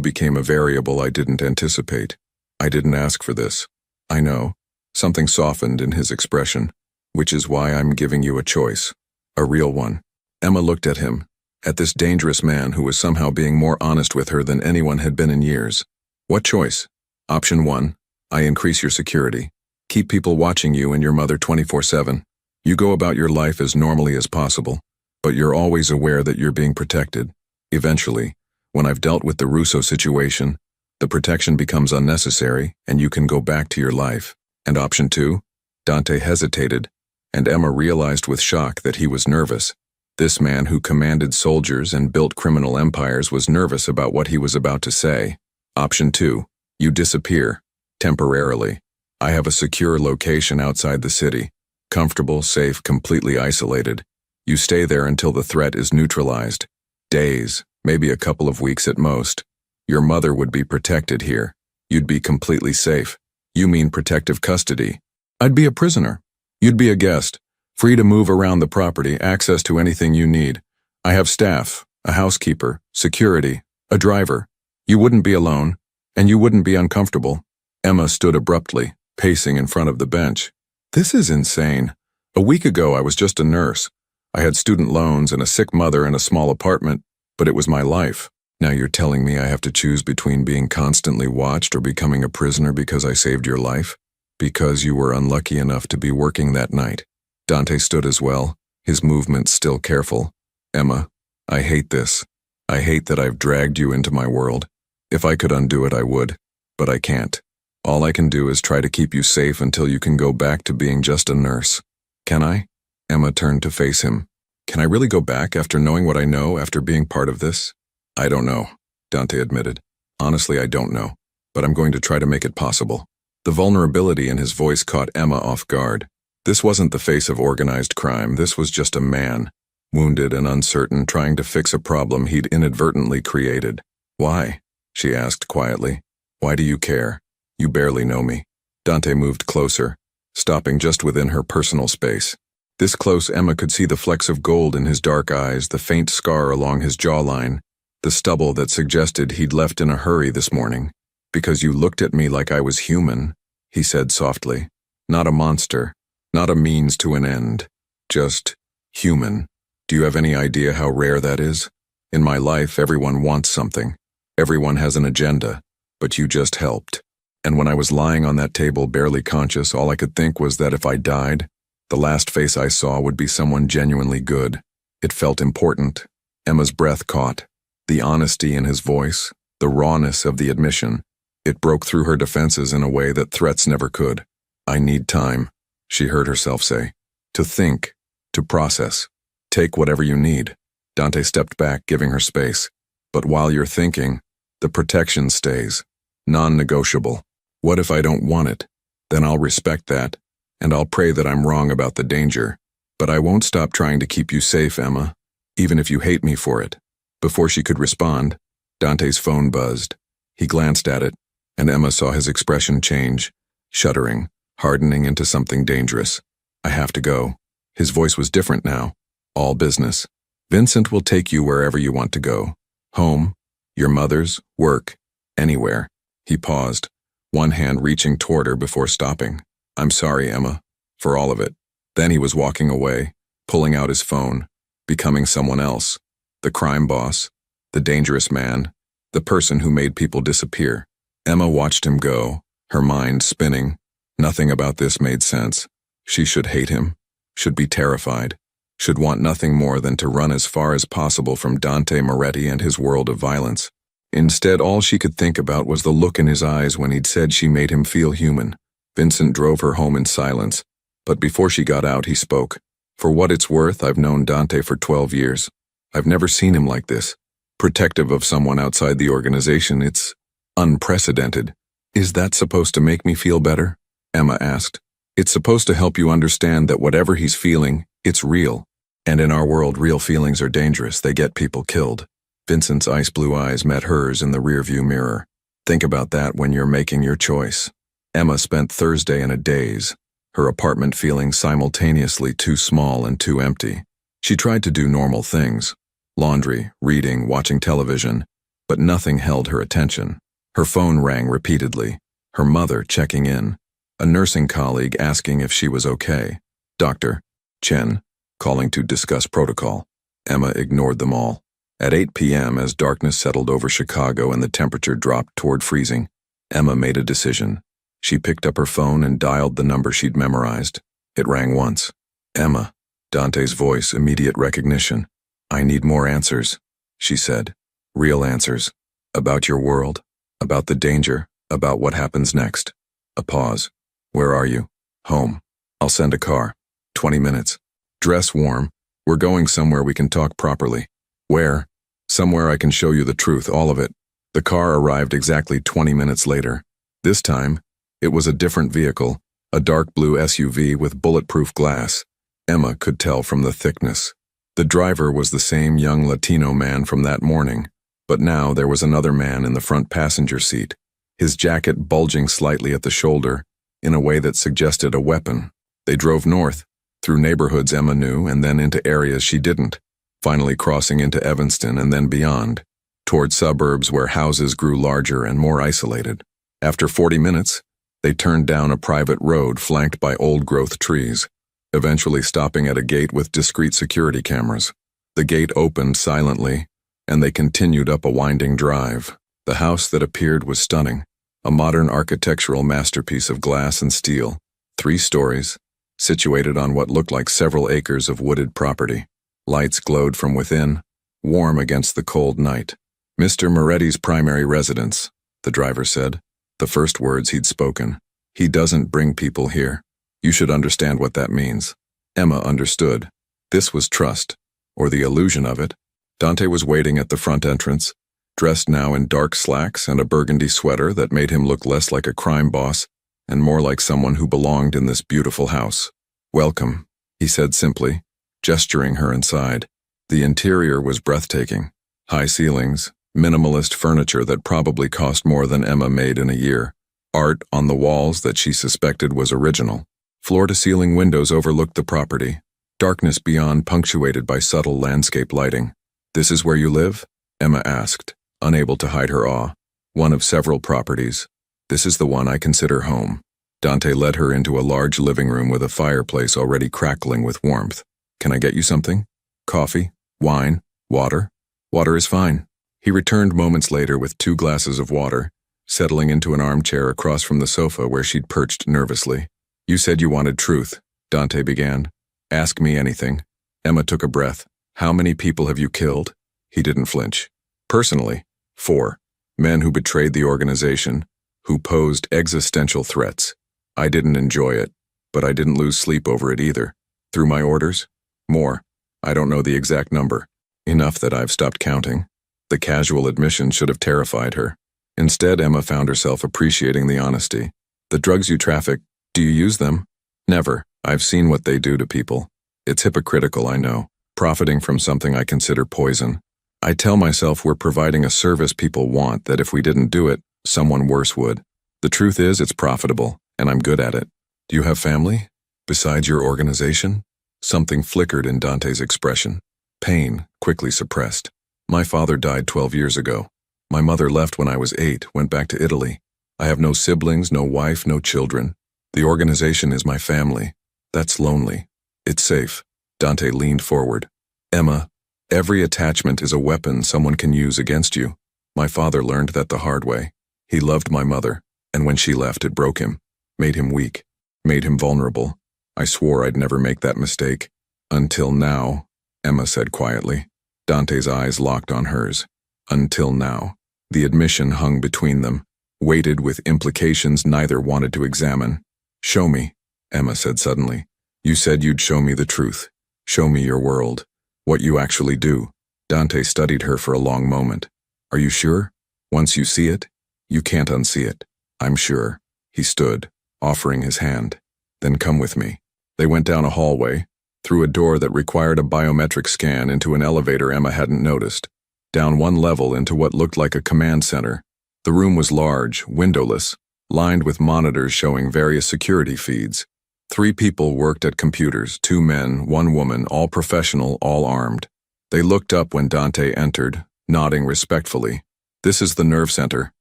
became a variable I didn't anticipate. I didn't ask for this. I know." Something softened in his expression. "Which is why I'm giving you a choice. A real one." Emma looked at him, at this dangerous man who was somehow being more honest with her than anyone had been in years. "What choice?" "Option 1, I increase your security. Keep people watching you and your mother 24/7. You go about your life as normally as possible, but you're always aware that you're being protected. Eventually, when I've dealt with the Russo situation, the protection becomes unnecessary and you can go back to your life. And option 2? Dante hesitated, and Emma realized with shock that he was nervous. This man who commanded soldiers and built criminal empires was nervous about what he was about to say. Option 2. You disappear. Temporarily. I have a secure location outside the city. Comfortable, safe, completely isolated. You stay there until the threat is neutralized. Days, maybe a couple of weeks at most. Your mother would be protected here. You'd be completely safe. You mean protective custody. I'd be a prisoner. You'd be a guest. Free to move around the property, access to anything you need. I have staff, a housekeeper, security, a driver. You wouldn't be alone, and you wouldn't be uncomfortable. Emma stood abruptly, pacing in front of the bench. This is insane. A week ago I was just a nurse. I had student loans and a sick mother and a small apartment, but it was my life. Now you're telling me I have to choose between being constantly watched or becoming a prisoner because I saved your life? Because you were unlucky enough to be working that night. Dante stood as well, his movements still careful. Emma, I hate this. I hate that I've dragged you into my world. If I could undo it, I would, but I can't. All I can do is try to keep you safe until you can go back to being just a nurse. Can I? Emma turned to face him. Can I really go back after knowing what I know after being part of this? I don't know, Dante admitted. Honestly, I don't know, but I'm going to try to make it possible. The vulnerability in his voice caught Emma off guard. This wasn't the face of organized crime, this was just a man, wounded and uncertain, trying to fix a problem he'd inadvertently created. Why? She asked quietly. Why do you care? You barely know me. Dante moved closer, stopping just within her personal space. This close, Emma could see the flecks of gold in his dark eyes, the faint scar along his jawline, the stubble that suggested he'd left in a hurry this morning. Because you looked at me like I was human, he said softly. Not a monster. Not a means to an end. Just human. Do you have any idea how rare that is? In my life, everyone wants something. Everyone has an agenda. But you just helped. And when I was lying on that table, barely conscious, all I could think was that if I died, the last face I saw would be someone genuinely good. It felt important. Emma's breath caught. The honesty in his voice, the rawness of the admission. It broke through her defenses in a way that threats never could. I need time, she heard herself say. To think, to process. Take whatever you need. Dante stepped back, giving her space. But while you're thinking, the protection stays. Non-negotiable. What if I don't want it? Then I'll respect that, and I'll pray that I'm wrong about the danger. But I won't stop trying to keep you safe, Emma, even if you hate me for it. Before she could respond, Dante's phone buzzed. He glanced at it, and Emma saw his expression change, shuddering, hardening into something dangerous. I have to go. His voice was different now. All business. Vincent will take you wherever you want to go. Home, your mother's, work, anywhere. He paused, one hand reaching toward her before stopping. I'm sorry, Emma, for all of it. Then he was walking away, pulling out his phone, becoming someone else. The crime boss, the dangerous man, the person who made people disappear. Emma watched him go, her mind spinning. Nothing about this made sense. She should hate him, should be terrified, should want nothing more than to run as far as possible from Dante Moretti and his world of violence. Instead, all she could think about was the look in his eyes when he'd said she made him feel human. Vincent drove her home in silence, but before she got out, he spoke. For what it's worth, I've known Dante for 12 years. I've never seen him like this. Protective of someone outside the organization, it's unprecedented. Is that supposed to make me feel better? Emma asked. It's supposed to help you understand that whatever he's feeling, it's real. And in our world, real feelings are dangerous. They get people killed. Vincent's ice blue eyes met hers in the rearview mirror. Think about that when you're making your choice. Emma spent Thursday in a daze, her apartment feeling simultaneously too small and too empty. She tried to do normal things. Laundry, reading, watching television, but nothing held her attention. Her phone rang repeatedly, her mother checking in, a nursing colleague asking if she was okay, Dr. Chen calling to discuss protocol. Emma ignored them all. At 8 p.m., as darkness settled over Chicago and the temperature dropped toward freezing, Emma made a decision. She picked up her phone and dialed the number she'd memorized. It rang once. Emma. Dante's voice, immediate recognition. I need more answers, she said. Real answers. About your world. About the danger. About what happens next. A pause. Where are you? Home. I'll send a car. 20 minutes. Dress warm. We're going somewhere we can talk properly. Where? Somewhere I can show you the truth, all of it. The car arrived exactly 20 minutes later. This time, it was a different vehicle, a dark blue SUV with bulletproof glass. Emma could tell from the thickness. The driver was the same young Latino man from that morning, but now there was another man in the front passenger seat, his jacket bulging slightly at the shoulder in a way that suggested a weapon. They drove north, through neighborhoods Emma knew and then into areas she didn't, finally crossing into Evanston and then beyond, toward suburbs where houses grew larger and more isolated. After 40 minutes, they turned down a private road flanked by old-growth trees, eventually stopping at a gate with discreet security cameras. The gate opened silently, and they continued up a winding drive. The house that appeared was stunning, a modern architectural masterpiece of glass and steel, 3 stories, situated on what looked like several acres of wooded property. Lights glowed from within, warm against the cold night. Mr. Moretti's primary residence, the driver said, the first words he'd spoken. He doesn't bring people here. You should understand what that means. Emma understood. This was trust, or the illusion of it. Dante was waiting at the front entrance, dressed now in dark slacks and a burgundy sweater that made him look less like a crime boss and more like someone who belonged in this beautiful house. Welcome, he said simply, gesturing her inside. The interior was breathtaking. High ceilings, minimalist furniture that probably cost more than Emma made in a year, art on the walls that she suspected was original. Floor-to-ceiling windows overlooked the property, darkness beyond punctuated by subtle landscape lighting. This is where you live? Emma asked, unable to hide her awe. One of several properties. This is the one I consider home. Dante led her into a large living room with a fireplace already crackling with warmth. Can I get you something? Coffee? Wine? Water? Water is fine. He returned moments later with 2 glasses of water, settling into an armchair across from the sofa where she'd perched nervously. You said you wanted truth, Dante began. Ask me anything. Emma took a breath. How many people have you killed? He didn't flinch. Personally, 4. Men who betrayed the organization, who posed existential threats. I didn't enjoy it, but I didn't lose sleep over it either. Through my orders? More. I don't know the exact number. Enough that I've stopped counting. The casual admission should have terrified her. Instead, Emma found herself appreciating the honesty. The drugs you traffic, do you use them? Never. I've seen what they do to people. It's hypocritical, I know, profiting from something I consider poison. I tell myself we're providing a service people want that if we didn't do it, someone worse would. The truth is it's profitable, and I'm good at it. Do you have family? Besides your organization? Something flickered in Dante's expression. Pain, quickly suppressed. My father died 12 years ago. My mother left when I was 8, went back to Italy. I have no siblings, no wife, no children. The organization is my family. That's lonely. It's safe. Dante leaned forward. Emma, every attachment is a weapon someone can use against you. My father learned that the hard way. He loved my mother, and when she left, it broke him, made him weak, made him vulnerable. I swore I'd never make that mistake. Until now, Emma said quietly. Dante's eyes locked on hers. Until now. The admission hung between them, weighted with implications neither wanted to examine. Show me, Emma said suddenly. You said you'd show me the truth. Show me your world. What you actually do. Dante studied her for a long moment. Are you sure? Once you see it, you can't unsee it. I'm sure. He stood, offering his hand. Then come with me. They went down a hallway, through a door that required a biometric scan into an elevator Emma hadn't noticed, down one level into what looked like a command center. The room was large, windowless, lined with monitors showing various security feeds. 3 people worked at computers, 2 men, 1 woman, all professional, all armed. They looked up when Dante entered, nodding respectfully. This is the nerve center,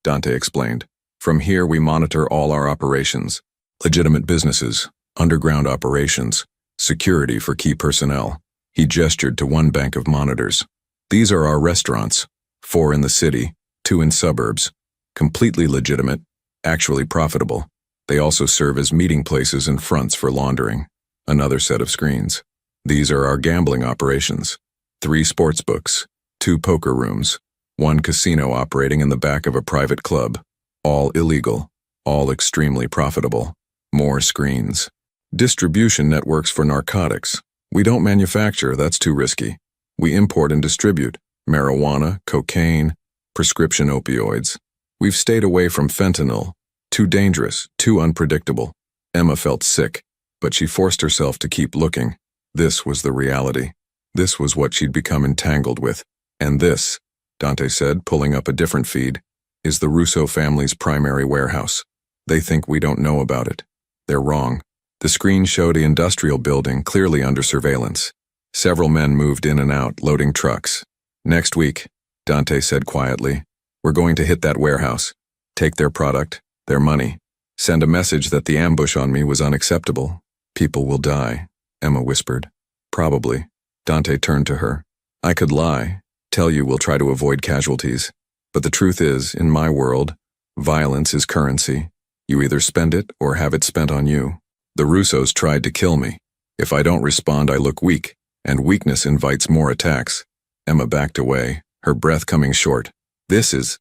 Dante explained. From here we monitor all our operations. Legitimate businesses, underground operations, security for key personnel. He gestured to one bank of monitors. These are our restaurants, 4 in the city, 2 in suburbs. Completely legitimate, actually profitable. They also serve as meeting places and fronts for laundering. Another set of screens. These are our gambling operations. 3 sports books, 2 poker rooms, 1 casino operating in the back of a private club. All illegal, all extremely profitable. More screens. Distribution networks for narcotics. We don't manufacture, that's too risky. We import and distribute marijuana, cocaine, prescription opioids. We've stayed away from fentanyl. Too dangerous, too unpredictable. Emma felt sick, but she forced herself to keep looking. This was the reality. This was what she'd become entangled with. And this, Dante said, pulling up a different feed, is the Russo family's primary warehouse. They think we don't know about it. They're wrong. The screen showed an industrial building clearly under surveillance. Several men moved in and out, loading trucks. Next week, Dante said quietly, we're going to hit that warehouse, take their product, their money, send a message that the ambush on me was unacceptable. People will die, Emma whispered. Probably. Dante turned to her. I could lie, tell you we'll try to avoid casualties. But the truth is, in my world, violence is currency. You either spend it or have it spent on you. The Russos tried to kill me. If I don't respond, I look weak, and weakness invites more attacks. Emma backed away, her breath coming short. This is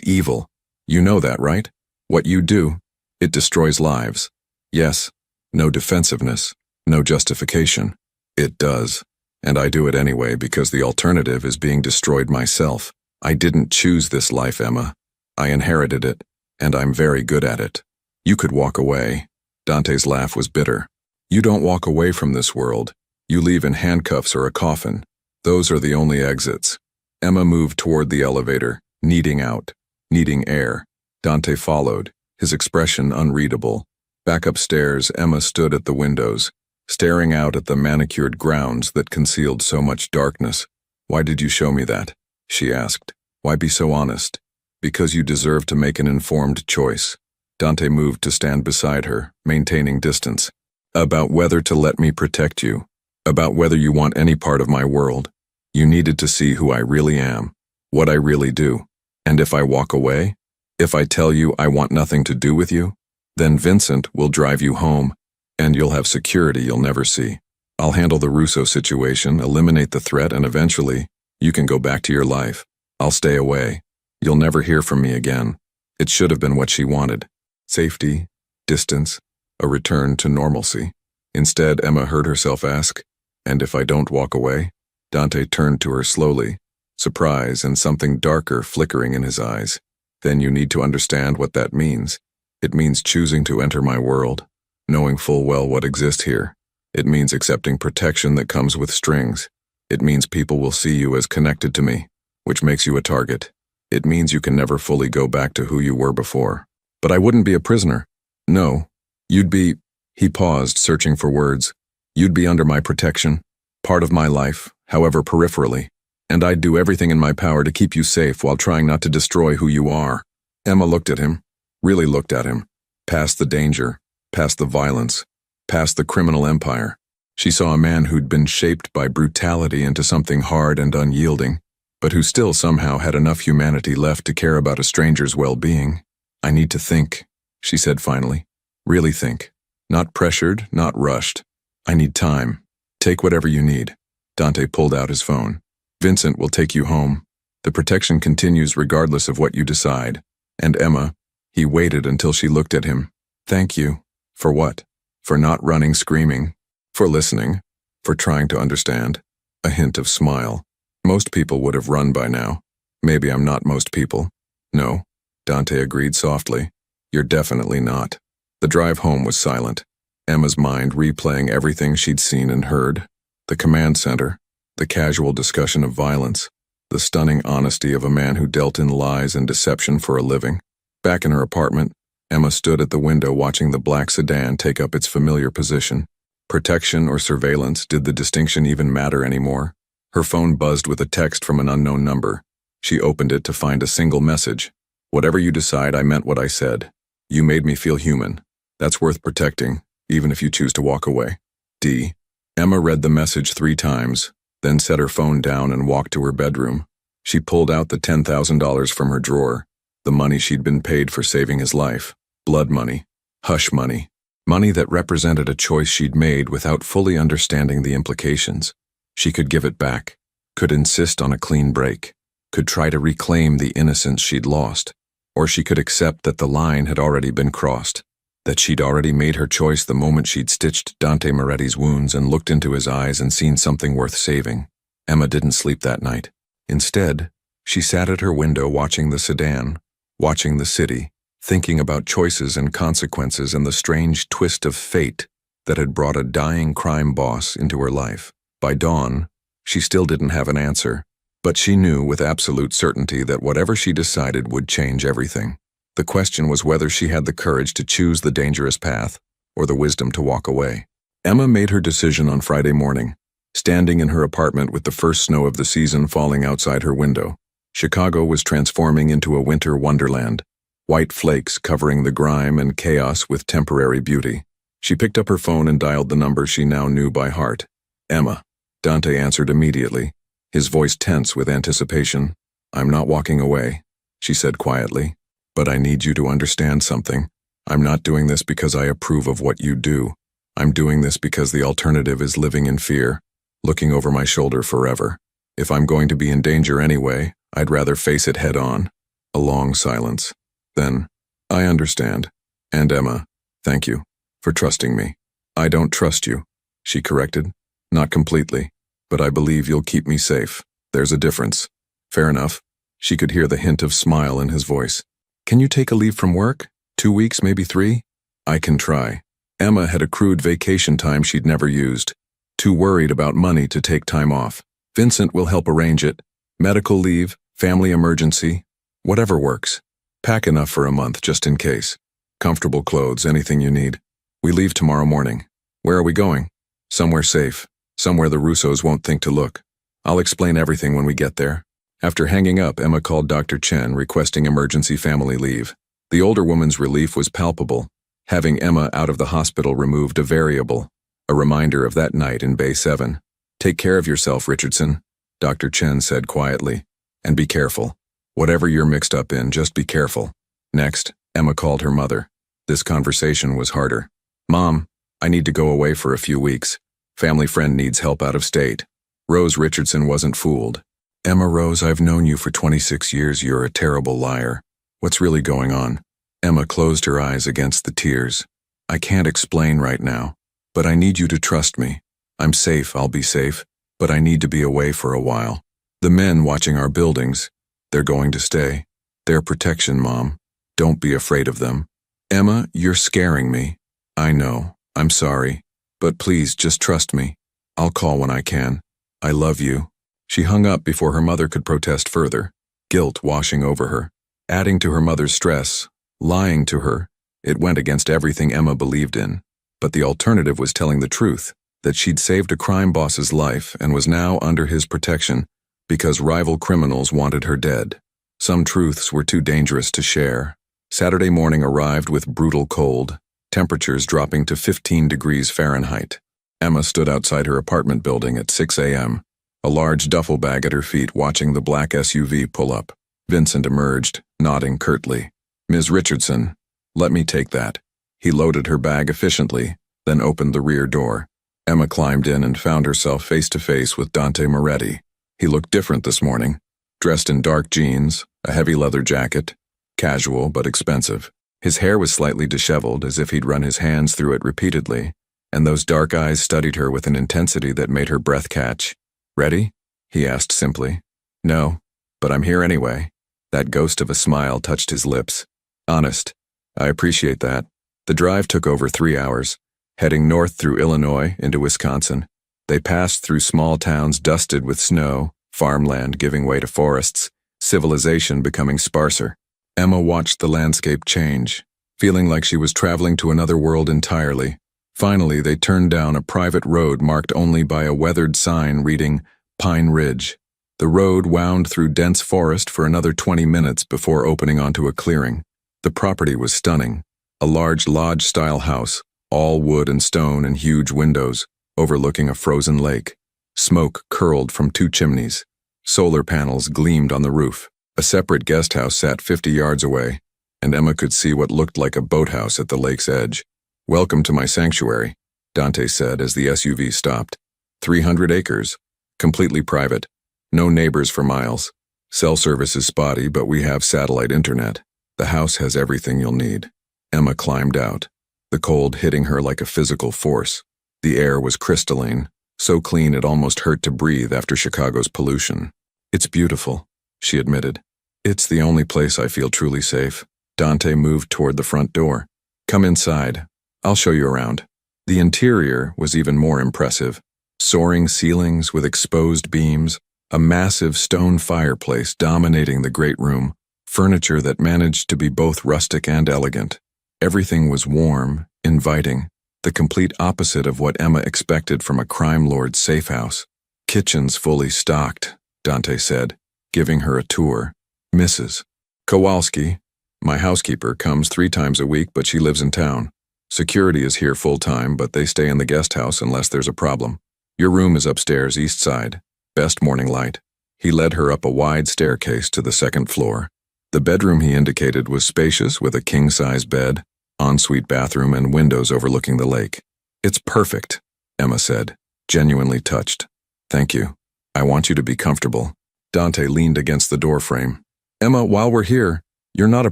evil. You know that, right? What you do, it destroys lives. Yes, no defensiveness, no justification. It does. And I do it anyway because the alternative is being destroyed myself. I didn't choose this life, Emma. I inherited it, and I'm very good at it. You could walk away. Dante's laugh was bitter. You don't walk away from this world. You leave in handcuffs or a coffin. Those are the only exits. Emma moved toward the elevator, needing out, needing air. Dante followed, his expression unreadable. Back upstairs, Emma stood at the windows, staring out at the manicured grounds that concealed so much darkness. Why did you show me that? She asked. Why be so honest? Because you deserve to make an informed choice. Dante moved to stand beside her, maintaining distance. About whether to let me protect you. About whether you want any part of my world. You needed to see who I really am, what I really do. And if I walk away, if I tell you I want nothing to do with you, then Vincent will drive you home, and you'll have security you'll never see. I'll handle the Russo situation, eliminate the threat, and eventually, you can go back to your life. I'll stay away. You'll never hear from me again. It should have been what she wanted. Safety, distance, a return to normalcy. Instead, Emma heard herself ask, and if I don't walk away? Dante turned to her slowly, surprise and something darker flickering in his eyes. Then you need to understand what that means. It means choosing to enter my world, knowing full well what exists here. It means accepting protection that comes with strings. It means people will see you as connected to me, which makes you a target. It means you can never fully go back to who you were before. But I wouldn't be a prisoner. No, you'd be... He paused, searching for words. You'd be under my protection, part of my life, however peripherally, and I'd do everything in my power to keep you safe while trying not to destroy who you are. Emma looked at him, really looked at him, past the danger, past the violence, past the criminal empire. She saw a man who'd been shaped by brutality into something hard and unyielding, but who still somehow had enough humanity left to care about a stranger's well-being. I need to think, she said finally. Really think. Not pressured, not rushed. I need time. Take whatever you need. Dante pulled out his phone. Vincent will take you home. The protection continues regardless of what you decide. And Emma, he waited until she looked at him. Thank you. For what? For not running screaming. For listening. For trying to understand. A hint of smile. Most people would have run by now. Maybe I'm not most people. No, Dante agreed softly. You're definitely not. The drive home was silent, Emma's mind replaying everything she'd seen and heard. The command center, the casual discussion of violence, the stunning honesty of a man who dealt in lies and deception for a living. Back in her apartment, Emma stood at the window watching the black sedan take up its familiar position. Protection or surveillance, did the distinction even matter anymore? Her phone buzzed with a text from an unknown number. She opened it to find a single message. Whatever you decide, I meant what I said. You made me feel human. That's worth protecting, even if you choose to walk away. D. Emma read the message 3 times, then set her phone down and walked to her bedroom. She pulled out the $10,000 from her drawer, the money she'd been paid for saving his life. Blood money. Hush money. Money that represented a choice she'd made without fully understanding the implications. She could give it back, could insist on a clean break, could try to reclaim the innocence she'd lost, or she could accept that the line had already been crossed, that she'd already made her choice the moment she'd stitched Dante Moretti's wounds and looked into his eyes and seen something worth saving. Emma didn't sleep that night. Instead, she sat at her window watching the sedan, watching the city, thinking about choices and consequences and the strange twist of fate that had brought a dying crime boss into her life. By dawn, she still didn't have an answer, but she knew with absolute certainty that whatever she decided would change everything. The question was whether she had the courage to choose the dangerous path or the wisdom to walk away. Emma made her decision on Friday morning, standing in her apartment with the first snow of the season falling outside her window. Chicago was transforming into a winter wonderland, white flakes covering the grime and chaos with temporary beauty. She picked up her phone and dialed the number she now knew by heart. Emma. Dante answered immediately, his voice tense with anticipation. "I'm not walking away," she said quietly, "but I need you to understand something. I'm not doing this because I approve of what you do. I'm doing this because the alternative is living in fear, looking over my shoulder forever. If I'm going to be in danger anyway, I'd rather face it head on." A long silence. Then, "I understand. And Emma, thank you for trusting me." "I don't trust you," she corrected. "Not completely, but I believe you'll keep me safe. There's a difference." "Fair enough." She could hear the hint of smile in his voice. "Can you take a leave from work? 2 weeks, maybe 3? "I can try." Emma had accrued vacation time she'd never used. Too worried about money to take time off. "Vincent will help arrange it. Medical leave, family emergency, whatever works. Pack enough for a month just in case. Comfortable clothes, anything you need. We leave tomorrow morning." "Where are we going?" "Somewhere safe. Somewhere the Russos won't think to look. I'll explain everything when we get there." After hanging up, Emma called Dr. Chen requesting emergency family leave. The older woman's relief was palpable. Having Emma out of the hospital removed a variable, a reminder of that night in Bay 7. "Take care of yourself, Richardson," Dr. Chen said quietly. "And be careful. Whatever you're mixed up in, just be careful." Next, Emma called her mother. This conversation was harder. "Mom, I need to go away for a few weeks. Family friend needs help out of state." Rose Richardson wasn't fooled. "Emma Rose, I've known you for 26 years. You're a terrible liar. What's really going on?" Emma closed her eyes against the tears. "I can't explain right now, but I need you to trust me. I'm safe, I'll be safe, but I need to be away for a while. The men watching our buildings, they're going to stay. Their protection, Mom. Don't be afraid of them." "Emma, you're scaring me." "I know. I'm sorry. But please, just trust me. I'll call when I can. I love you." She hung up before her mother could protest further, guilt washing over her, adding to her mother's stress, lying to her. It went against everything Emma believed in. But the alternative was telling the truth, that she'd saved a crime boss's life and was now under his protection because rival criminals wanted her dead. Some truths were too dangerous to share. Saturday morning arrived with brutal cold, temperatures dropping to 15 degrees Fahrenheit. Emma stood outside her apartment building at 6 a.m., a large duffel bag at her feet, watching the black SUV pull up. Vincent emerged, nodding curtly. "Ms. Richardson, let me take that." He loaded her bag efficiently, then opened the rear door. Emma climbed in and found herself face to face with Dante Moretti. He looked different this morning, dressed in dark jeans, a heavy leather jacket, casual but expensive. His hair was slightly disheveled, as if he'd run his hands through it repeatedly, and those dark eyes studied her with an intensity that made her breath catch. "Ready?" he asked simply. "No, but I'm here anyway." That ghost of a smile touched his lips. "Honest. I appreciate that." The drive took over 3 hours, heading north through Illinois into Wisconsin. They passed through small towns dusted with snow, farmland giving way to forests, civilization becoming sparser. Emma watched the landscape change, feeling like she was traveling to another world entirely. Finally, they turned down a private road marked only by a weathered sign reading Pine Ridge. The road wound through dense forest for another 20 minutes before opening onto a clearing. The property was stunning. A large lodge-style house, all wood and stone and huge windows, overlooking a frozen lake. Smoke curled from 2 chimneys. Solar panels gleamed on the roof. A separate guest house sat 50 yards away, and Emma could see what looked like a boathouse at the lake's edge. Welcome to my sanctuary, Dante said as the SUV stopped. 300 acres. Completely private. No neighbors for miles. Cell service is spotty, but we have satellite internet. The house has everything you'll need. Emma climbed out, the cold hitting her like a physical force. The air was crystalline, so clean it almost hurt to breathe after Chicago's pollution. It's beautiful, she admitted. It's the only place I feel truly safe. Dante moved toward the front door. Come inside. I'll show you around. The interior was even more impressive. Soaring ceilings with exposed beams, a massive stone fireplace dominating the great room, furniture that managed to be both rustic and elegant. Everything was warm, inviting, the complete opposite of what Emma expected from a crime lord's safe house. Kitchen's fully stocked, Dante said, giving her a tour. Mrs. Kowalski, my housekeeper, comes 3 times a week, but she lives in town. Security is here full-time, but they stay in the guest house unless there's a problem. Your room is upstairs, east side. Best morning light. He led her up a wide staircase to the 2nd floor. The bedroom he indicated was spacious with a king-size bed, ensuite bathroom, and windows overlooking the lake. It's perfect, Emma said, genuinely touched. Thank you. I want you to be comfortable. Dante leaned against the doorframe. Emma, while we're here, you're not a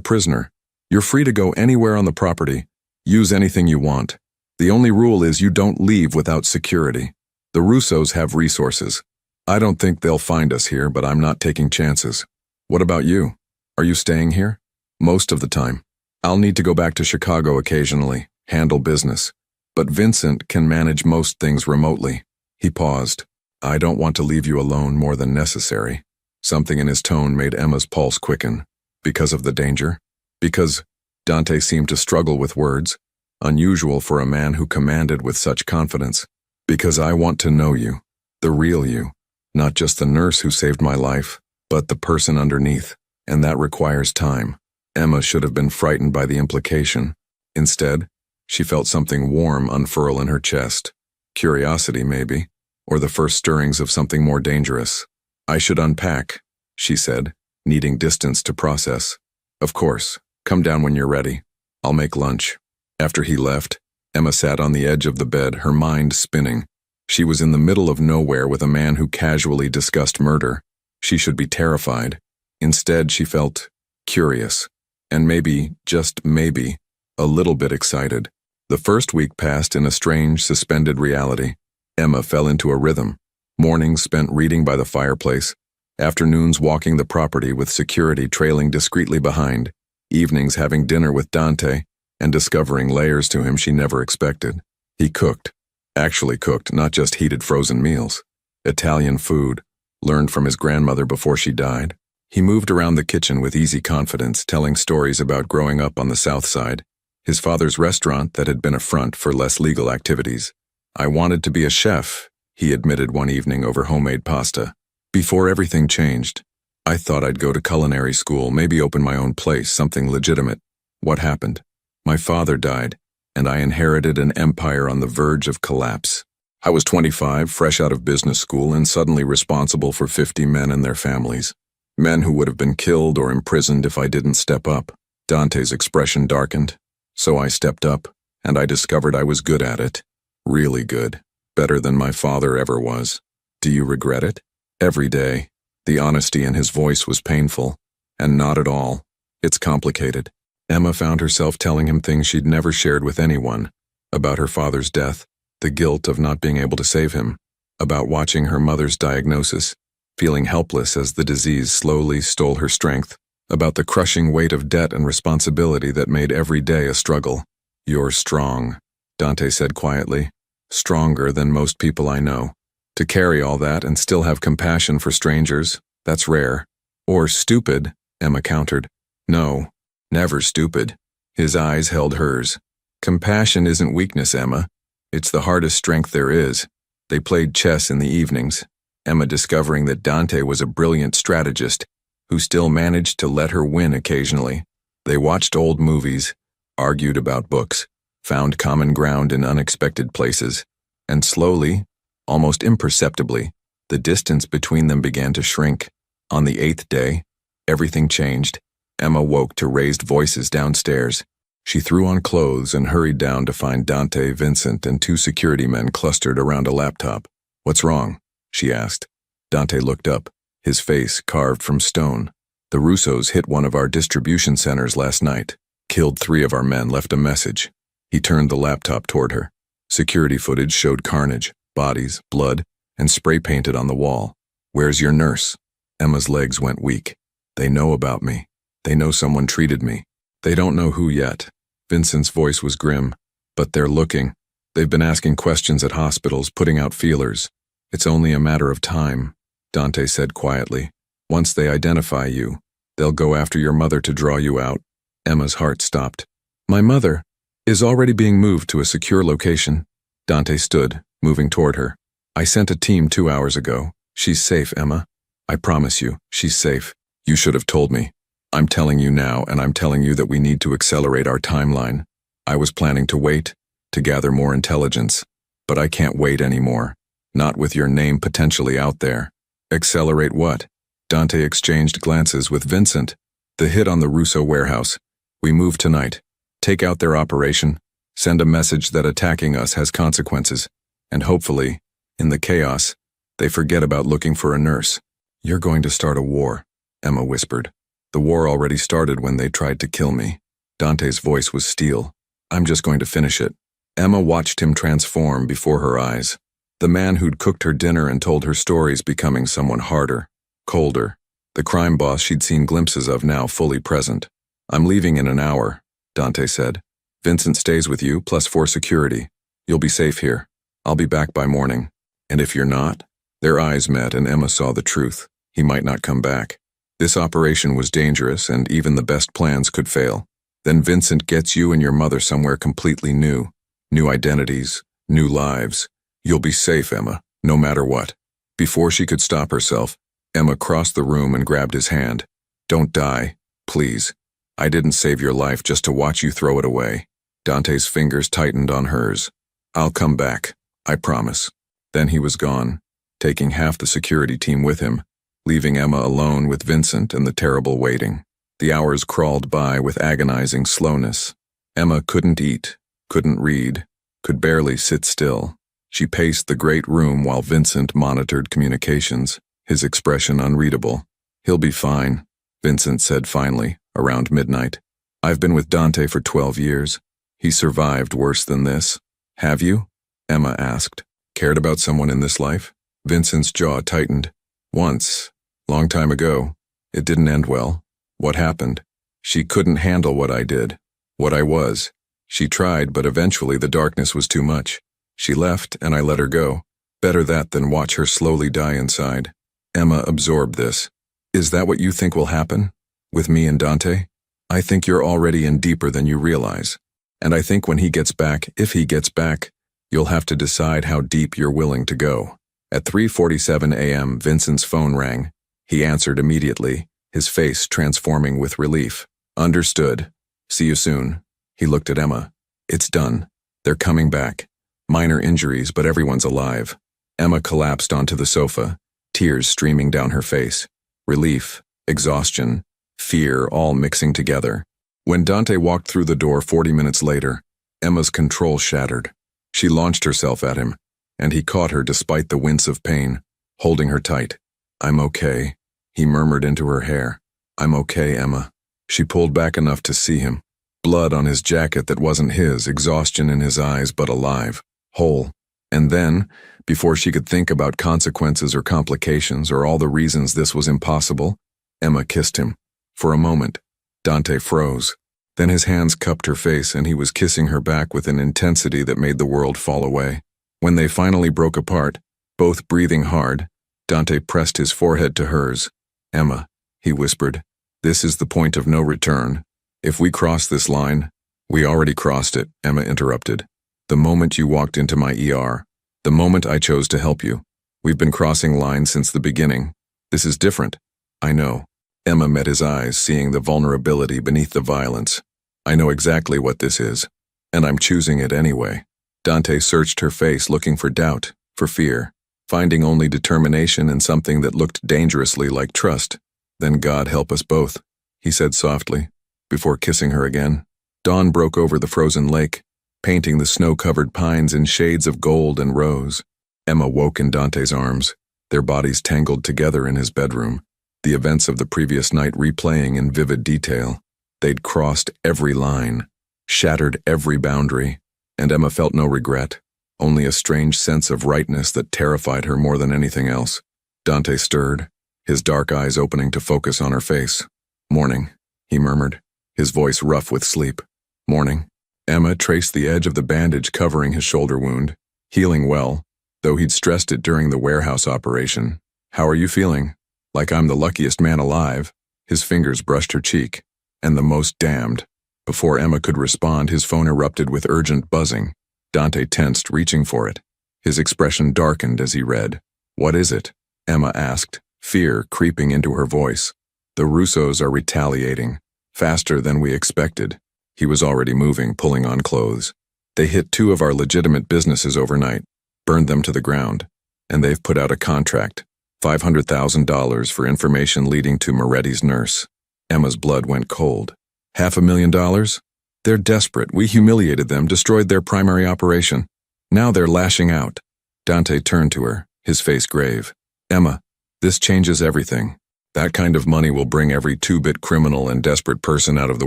prisoner. You're free to go anywhere on the property. Use anything you want. The only rule is you don't leave without security. The Russos have resources. I don't think they'll find us here, but I'm not taking chances. What about you? Are you staying here? Most of the time. I'll need to go back to Chicago occasionally, handle business. But Vincent can manage most things remotely. He paused. I don't want to leave you alone more than necessary. Something in his tone made Emma's pulse quicken. Because of the danger? Because Dante seemed to struggle with words, unusual for a man who commanded with such confidence. Because I want to know you, the real you, not just the nurse who saved my life, but the person underneath, and that requires time. Emma should have been frightened by the implication. Instead, she felt something warm unfurl in her chest. Curiosity, maybe, or the first stirrings of something more dangerous. I should unpack, she said, needing distance to process. Of course, come down when you're ready. I'll make lunch. After he left, Emma sat on the edge of the bed, her mind spinning. She was in the middle of nowhere with a man who casually discussed murder. She should be terrified. Instead, she felt curious, and maybe, just maybe, a little bit excited. The first week passed in a strange, suspended reality. Emma fell into a rhythm. Mornings spent reading by the fireplace, afternoons walking the property with security trailing discreetly behind, evenings having dinner with Dante and discovering layers to him she never expected. He cooked. Actually cooked, not just heated frozen meals. Italian food, learned from his grandmother before she died. He moved around the kitchen with easy confidence, telling stories about growing up on the South Side, his father's restaurant that had been a front for less legal activities. I wanted to be a chef, he admitted one evening over homemade pasta. Before everything changed, I thought I'd go to culinary school, maybe open my own place, something legitimate. What happened? My father died, and I inherited an empire on the verge of collapse. I was 25, fresh out of business school, and suddenly responsible for 50 men and their families. Men who would have been killed or imprisoned if I didn't step up. Dante's expression darkened. So I stepped up, and I discovered I was good at it. Really good. Better than my father ever was. Do you regret it? Every day. The honesty in his voice was painful. And not at all. It's complicated. Emma found herself telling him things she'd never shared with anyone. About her father's death, the guilt of not being able to save him. About watching her mother's diagnosis, feeling helpless as the disease slowly stole her strength. About the crushing weight of debt and responsibility that made every day a struggle. You're strong, Dante said quietly. Stronger than most people I know. To carry all that and still have compassion for strangers, that's rare. Or stupid, Emma countered. No, never stupid. His eyes held hers. Compassion isn't weakness, Emma. It's the hardest strength there is. They played chess in the evenings, Emma discovering that Dante was a brilliant strategist who still managed to let her win occasionally. They watched old movies, argued about books, found common ground in unexpected places, and slowly, almost imperceptibly, the distance between them began to shrink. On the 8th day, everything changed. Emma woke to raised voices downstairs. She threw on clothes and hurried down to find Dante, Vincent, and two security men clustered around a laptop. "What's wrong?" she asked. Dante looked up, his face carved from stone. "The Russos hit one of our distribution centers last night. Killed 3 of our men, left a message." He turned the laptop toward her. Security footage showed carnage, bodies, blood, and spray painted on the wall. "Where's your nurse?" Emma's legs went weak. "They know about me. They know someone treated me. They don't know who yet." Vincent's voice was grim. "But they're looking. They've been asking questions at hospitals, putting out feelers. It's only a matter of time," Dante said quietly. "Once they identify you, they'll go after your mother to draw you out." Emma's heart stopped. "My mother is already being moved to a secure location." Dante stood, moving toward her. "I sent a team 2 hours ago. She's safe, Emma. I promise you, she's safe. You should have told me. I'm telling you now, and I'm telling you that we need to accelerate our timeline. I was planning to wait, to gather more intelligence. But I can't wait anymore. Not with your name potentially out there." "Accelerate what?" Dante exchanged glances with Vincent. "The hit on the Russo warehouse. We move tonight. Take out their operation. Send a message that attacking us has consequences. And hopefully, in the chaos, they forget about looking for a nurse." "You're going to start a war," Emma whispered. "The war already started when they tried to kill me." Dante's voice was steel. "I'm just going to finish it." Emma watched him transform before her eyes. The man who'd cooked her dinner and told her stories becoming someone harder, colder. The crime boss she'd seen glimpses of now fully present. "I'm leaving in an hour," Dante said. "Vincent stays with you, plus 4 security. You'll be safe here. I'll be back by morning." "And if you're not?" Their eyes met and Emma saw the truth. He might not come back. This operation was dangerous and even the best plans could fail. Then Vincent gets you and your mother somewhere completely new. New identities, new lives. "You'll be safe, Emma, no matter what." Before she could stop herself, Emma crossed the room and grabbed his hand. "Don't die, please. I didn't save your life just to watch you throw it away." Dante's fingers tightened on hers. "I'll come back, I promise." Then he was gone, taking half the security team with him, leaving Emma alone with Vincent and the terrible waiting. The hours crawled by with agonizing slowness. Emma couldn't eat, couldn't read, could barely sit still. She paced the great room while Vincent monitored communications, his expression unreadable. "He'll be fine," Vincent said finally, around midnight. "I've been with Dante for 12 years. He survived worse than this." "Have you?" Emma asked. "Cared about someone in this life?" Vincent's jaw tightened. "Once. Long time ago. It didn't end well." "What happened?" "She couldn't handle what I did. What I was. She tried, but eventually the darkness was too much. She left, and I let her go. Better that than watch her slowly die inside." Emma absorbed this. "Is that what you think will happen? With me and Dante? I think you're already in deeper than you realize. And I think when he gets back, if he gets back, you'll have to decide how deep you're willing to go." At 3:47 a.m., Vincent's phone rang. He answered immediately, his face transforming with relief. "Understood. See you soon." He looked at Emma. "It's done. They're coming back. Minor injuries, but everyone's alive." Emma collapsed onto the sofa, tears streaming down her face. Relief, exhaustion, fear all mixing together. When Dante walked through the door 40 minutes later, Emma's control shattered. She launched herself at him, and he caught her despite the wince of pain, holding her tight. "I'm okay," he murmured into her hair. "I'm okay, Emma." She pulled back enough to see him. Blood on his jacket that wasn't his, exhaustion in his eyes, but alive, whole. And then, before she could think about consequences or complications or all the reasons this was impossible, Emma kissed him. For a moment, Dante froze. Then his hands cupped her face and he was kissing her back with an intensity that made the world fall away. When they finally broke apart, both breathing hard, Dante pressed his forehead to hers. "Emma," he whispered, "this is the point of no return. If we cross this line—" "We already crossed it," Emma interrupted. "The moment you walked into my ER. The moment I chose to help you. We've been crossing lines since the beginning. This is different." "I know." Emma met his eyes, seeing the vulnerability beneath the violence. "I know exactly what this is, and I'm choosing it anyway." Dante searched her face looking for doubt, for fear, finding only determination and something that looked dangerously like trust. "Then God help us both," he said softly, before kissing her again. Dawn broke over the frozen lake, painting the snow-covered pines in shades of gold and rose. Emma woke in Dante's arms, their bodies tangled together in his bedroom, the events of the previous night replaying in vivid detail. They'd crossed every line, shattered every boundary, and Emma felt no regret, only a strange sense of rightness that terrified her more than anything else. Dante stirred, his dark eyes opening to focus on her face. "Morning," he murmured, his voice rough with sleep. "Morning." Emma traced the edge of the bandage covering his shoulder wound, healing well, though he'd stressed it during the warehouse operation. "How are you feeling?" "Like I'm the luckiest man alive." His fingers brushed her cheek. "And the most damned." Before Emma could respond, his phone erupted with urgent buzzing. Dante tensed, reaching for it. His expression darkened as he read. "What is it?" Emma asked, fear creeping into her voice. "The Russos are retaliating, faster than we expected." He was already moving, pulling on clothes. "They hit 2 of our legitimate businesses overnight, burned them to the ground, and they've put out a contract, $500,000 for information leading to Moretti's nurse." Emma's blood went cold. $500,000? They're desperate. We humiliated them, destroyed their primary operation. Now they're lashing out. Dante turned to her, his face grave. "Emma, this changes everything. That kind of money will bring every 2-bit criminal and desperate person out of the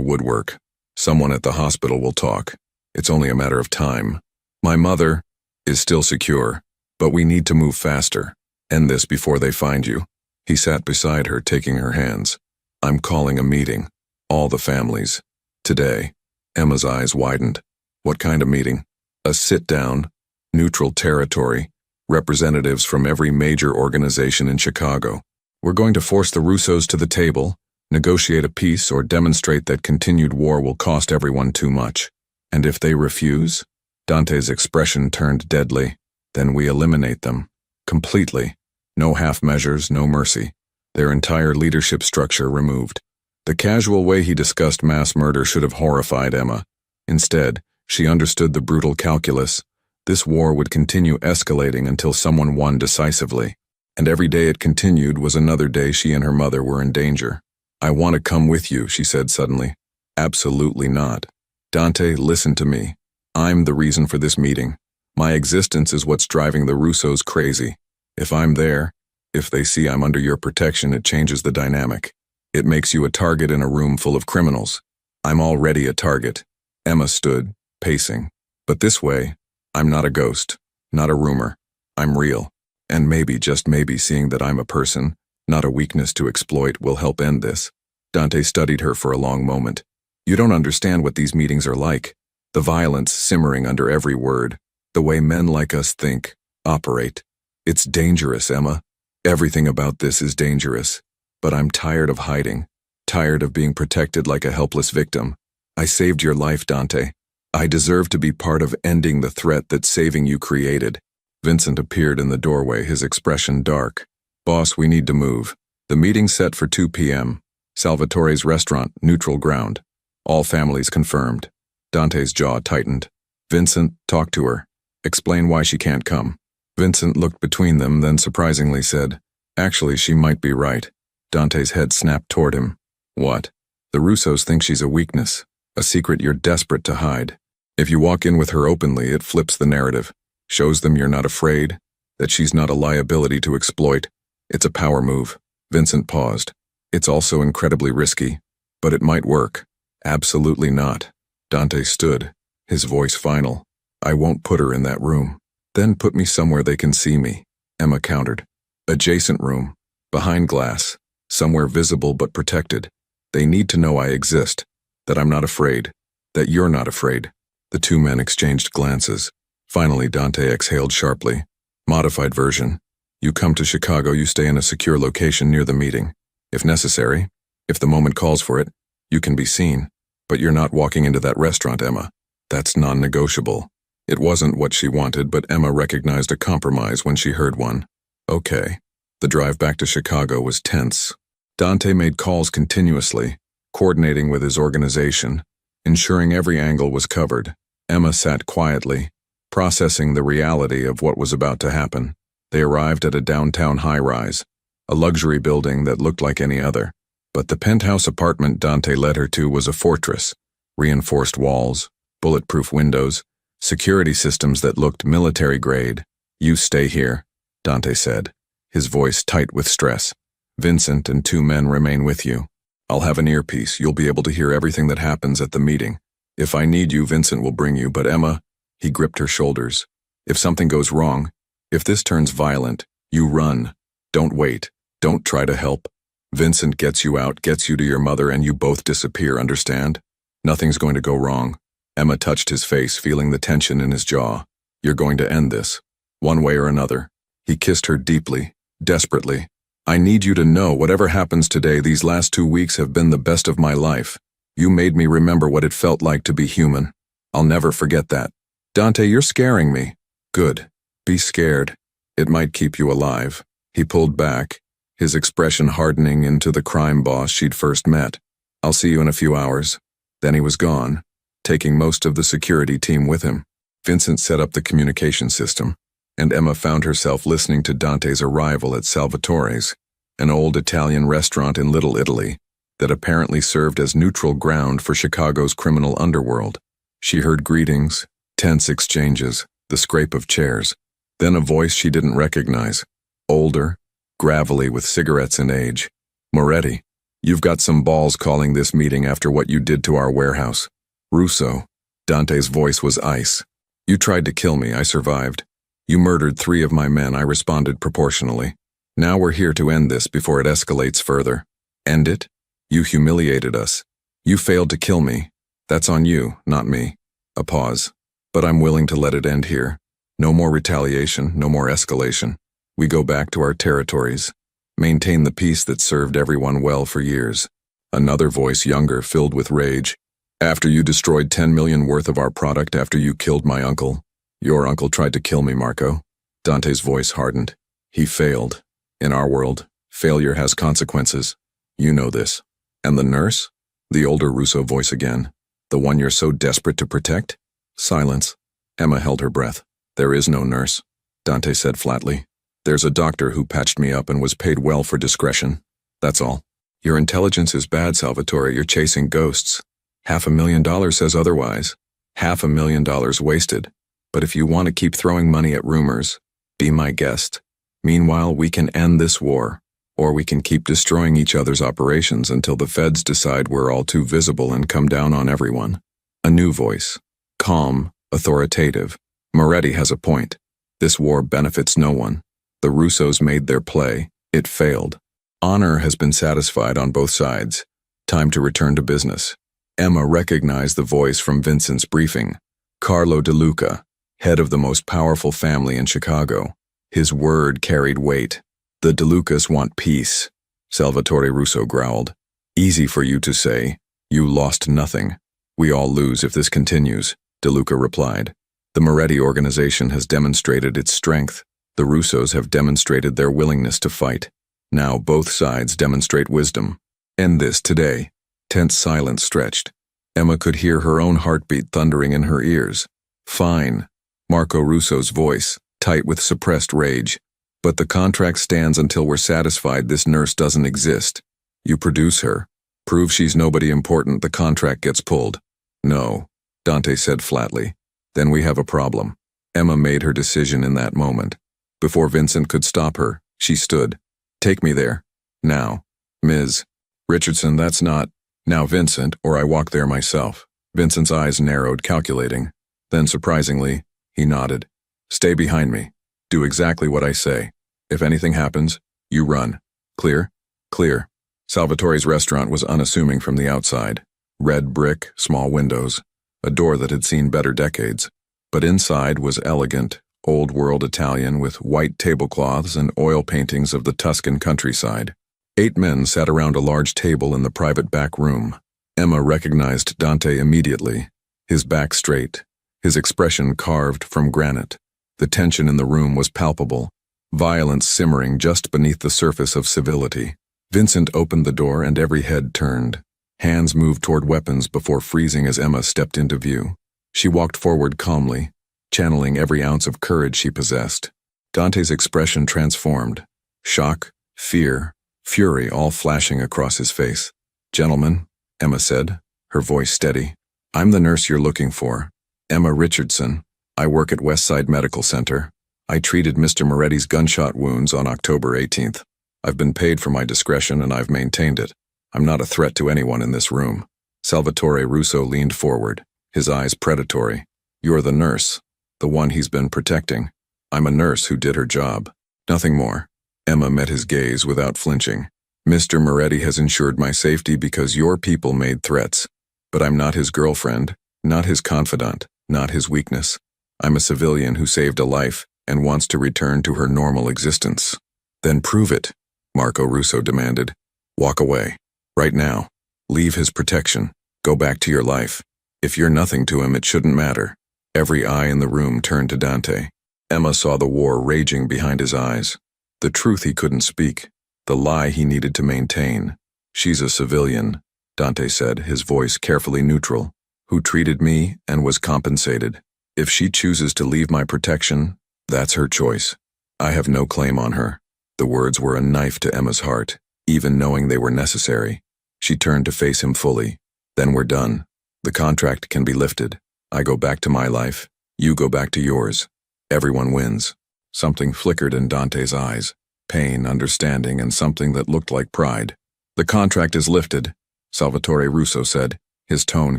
woodwork. Someone at the hospital will talk. It's only a matter of time. My mother is still secure, but we need to move faster. End this before they find you." He sat beside her, taking her hands. "I'm calling a meeting. All the families. Today." Emma's eyes widened. "What kind of meeting?" "A sit-down, neutral territory, representatives from every major organization in Chicago. We're going to force the Russos to the table, negotiate a peace, or demonstrate that continued war will cost everyone too much. And if they refuse?" Dante's expression turned deadly. "Then we eliminate them. Completely. No half measures, no mercy. Their entire leadership structure removed." The casual way he discussed mass murder should have horrified Emma. Instead, she understood the brutal calculus. This war would continue escalating until someone won decisively. And every day it continued was another day she and her mother were in danger. "I want to come with you," she said suddenly. "Absolutely not. Dante, listen to me. I'm the reason for this meeting. My existence is what's driving the Russos crazy. If I'm there, if they see I'm under your protection, it changes the dynamic. It makes you a target in a room full of criminals. I'm already a target." Emma stood, pacing. "But this way, I'm not a ghost, not a rumor. I'm real. And maybe, just maybe, seeing that I'm a person, not a weakness to exploit, will help end this." Dante studied her for a long moment. "You don't understand what these meetings are like. The violence simmering under every word. The way men like us think, operate. It's dangerous, Emma. Everything about this is dangerous. But I'm tired of hiding, tired of being protected like a helpless victim. I saved your life, Dante. I deserve to be part of ending the threat that saving you created." Vincent appeared in the doorway, his expression dark. "Boss, we need to move. The meeting's set for 2 p.m. Salvatore's restaurant, neutral ground. All families confirmed." Dante's jaw tightened. "Vincent, talk to her. Explain why she can't come." Vincent looked between them, then surprisingly said, "Actually, she might be right." Dante's head snapped toward him. "What?" "The Russos think she's a weakness, a secret you're desperate to hide. If you walk in with her openly, it flips the narrative, shows them you're not afraid, that she's not a liability to exploit. It's a power move." Vincent paused. "It's also incredibly risky, but it might work." "Absolutely not." Dante stood, his voice final. "I won't put her in that room." "Then put me somewhere they can see me," Emma countered. "Adjacent room, behind glass. Somewhere visible but protected. They need to know I exist, that I'm not afraid, that you're not afraid." The 2 men exchanged glances. Finally, Dante exhaled sharply. "Modified version. You come to Chicago, you stay in a secure location near the meeting. If necessary, if the moment calls for it, you can be seen. But you're not walking into that restaurant, Emma. That's non-negotiable." It wasn't what she wanted, but Emma recognized a compromise when she heard one. "Okay." The drive back to Chicago was tense. Dante made calls continuously, coordinating with his organization, ensuring every angle was covered. Emma sat quietly, processing the reality of what was about to happen. They arrived at a downtown high-rise, a luxury building that looked like any other. But the penthouse apartment Dante led her to was a fortress, Reinforced walls, bulletproof windows, security systems that looked military grade. "You stay here," Dante said, his voice tight with stress. "Vincent and 2 men remain with you. I'll have an earpiece. You'll be able to hear everything that happens at the meeting. If I need you, Vincent will bring you, but Emma," he gripped her shoulders. "If something goes wrong, if this turns violent, you run. Don't wait. Don't try to help. Vincent gets you out, gets you to your mother, and you both disappear, understand? Nothing's going to go wrong." Emma touched his face, feeling the tension in his jaw. "You're going to end this, one way or another." He kissed her deeply, desperately. "I need you to know, whatever happens today, these last 2 weeks have been the best of my life. You made me remember what it felt like to be human. I'll never forget that." "Dante, you're scaring me." "Good. Be scared. It might keep you alive." He pulled back, his expression hardening into the crime boss she'd first met. "I'll see you in a few hours." Then he was gone, taking most of the security team with him. Vincent set up the communication system, and Emma found herself listening to Dante's arrival at Salvatore's, an old Italian restaurant in Little Italy that apparently served as neutral ground for Chicago's criminal underworld. She heard greetings, tense exchanges, the scrape of chairs, then a voice she didn't recognize, older, gravelly with cigarettes and age. "Moretti, you've got some balls calling this meeting after what you did to our warehouse." "Russo." Dante's voice was ice. "You tried to kill me, I survived. You murdered 3 of my men, I responded proportionally. Now we're here to end this before it escalates further." "End it? You humiliated us. You failed to kill me. That's on you, not me." A pause. "But I'm willing to let it end here. No more retaliation, no more escalation. We go back to our territories. Maintain the peace that served everyone well for years." Another voice, younger, filled with rage. "After you destroyed 10 million worth of our product, after you killed my uncle. Your uncle tried to kill me, Marco." Dante's voice hardened. "He failed. In our world, failure has consequences. You know this." "And the nurse?" The older Russo voice again. "The one you're so desperate to protect?" Silence. Emma held her breath. "There is no nurse," Dante said flatly. "There's a doctor who patched me up and was paid well for discretion. That's all." "Your intelligence is bad, Salvatore. You're chasing ghosts. $500,000 says otherwise. $500,000 wasted. But if you want to keep throwing money at rumors, be my guest. Meanwhile, we can end this war, or we can keep destroying each other's operations until the feds decide we're all too visible and come down on everyone." A new voice. Calm, authoritative. "Moretti has a point. This war benefits no one. The Russos made their play. It failed. Honor has been satisfied on both sides. Time to return to business." Emma recognized the voice from Vincent's briefing. Carlo De Luca, head of the most powerful family in Chicago. His word carried weight. "The De Lucas want peace," Salvatore Russo growled. "Easy for you to say. You lost nothing. We all lose if this continues," De Luca replied. "The Moretti organization has demonstrated its strength. The Russos have demonstrated their willingness to fight. Now both sides demonstrate wisdom. End this today." Tense silence stretched. Emma could hear her own heartbeat thundering in her ears. "Fine." Marco Russo's voice, tight with suppressed rage. "But the contract stands until we're satisfied this nurse doesn't exist. You produce her. Prove she's nobody important, the contract gets pulled." "No," Dante said flatly. "Then we have a problem." Emma made her decision in that moment. Before Vincent could stop her, she stood. "Take me there. Now." "Ms. Richardson, that's not—" "Now, Vincent, or I walk there myself." Vincent's eyes narrowed, calculating. Then, surprisingly, he nodded. "Stay behind me. Do exactly what I say. If anything happens, you run. Clear?" "Clear." Salvatore's restaurant was unassuming from the outside. Red brick, small windows, a door that had seen better decades. But inside was elegant, old-world Italian with white tablecloths and oil paintings of the Tuscan countryside. 8 men sat around a large table in the private back room. Emma recognized Dante immediately, his back straight, his expression carved from granite. The tension in the room was palpable, violence simmering just beneath the surface of civility. Vincent opened the door and every head turned. Hands moved toward weapons before freezing as Emma stepped into view. She walked forward calmly, channeling every ounce of courage she possessed. Dante's expression transformed. Shock, fear, fury all flashing across his face. "Gentlemen," Emma said, her voice steady, I'm the nurse you're looking for. Emma Richardson. I work at Westside Medical Center. I treated Mr. Moretti's gunshot wounds on October 18th. I've been paid for my discretion and I've maintained it. I'm not a threat to anyone in this room. Salvatore Russo leaned forward, his eyes predatory. You're the nurse, the one he's been protecting. I'm a nurse who did her job. Nothing more. Emma met his gaze without flinching. Mr. Moretti has ensured my safety because your people made threats. But I'm not his girlfriend, not his confidant, not his weakness. I'm a civilian who saved a life and wants to return to her normal existence. Then prove it, Marco Russo demanded. Walk away. Right now. Leave his protection. Go back to your life. If you're nothing to him, it shouldn't matter. Every eye in the room turned to Dante. Emma saw the war raging behind his eyes. The truth he couldn't speak. The lie he needed to maintain. She's a civilian, Dante said, his voice carefully neutral, who treated me and was compensated. If she chooses to leave my protection, that's her choice. I have no claim on her. The words were a knife to Emma's heart, even knowing they were necessary. She turned to face him fully. Then we're done. The contract can be lifted. I go back to my life. You go back to yours. Everyone wins. Something flickered in Dante's eyes. Pain, understanding, and something that looked like pride. The contract is lifted, Salvatore Russo said, his tone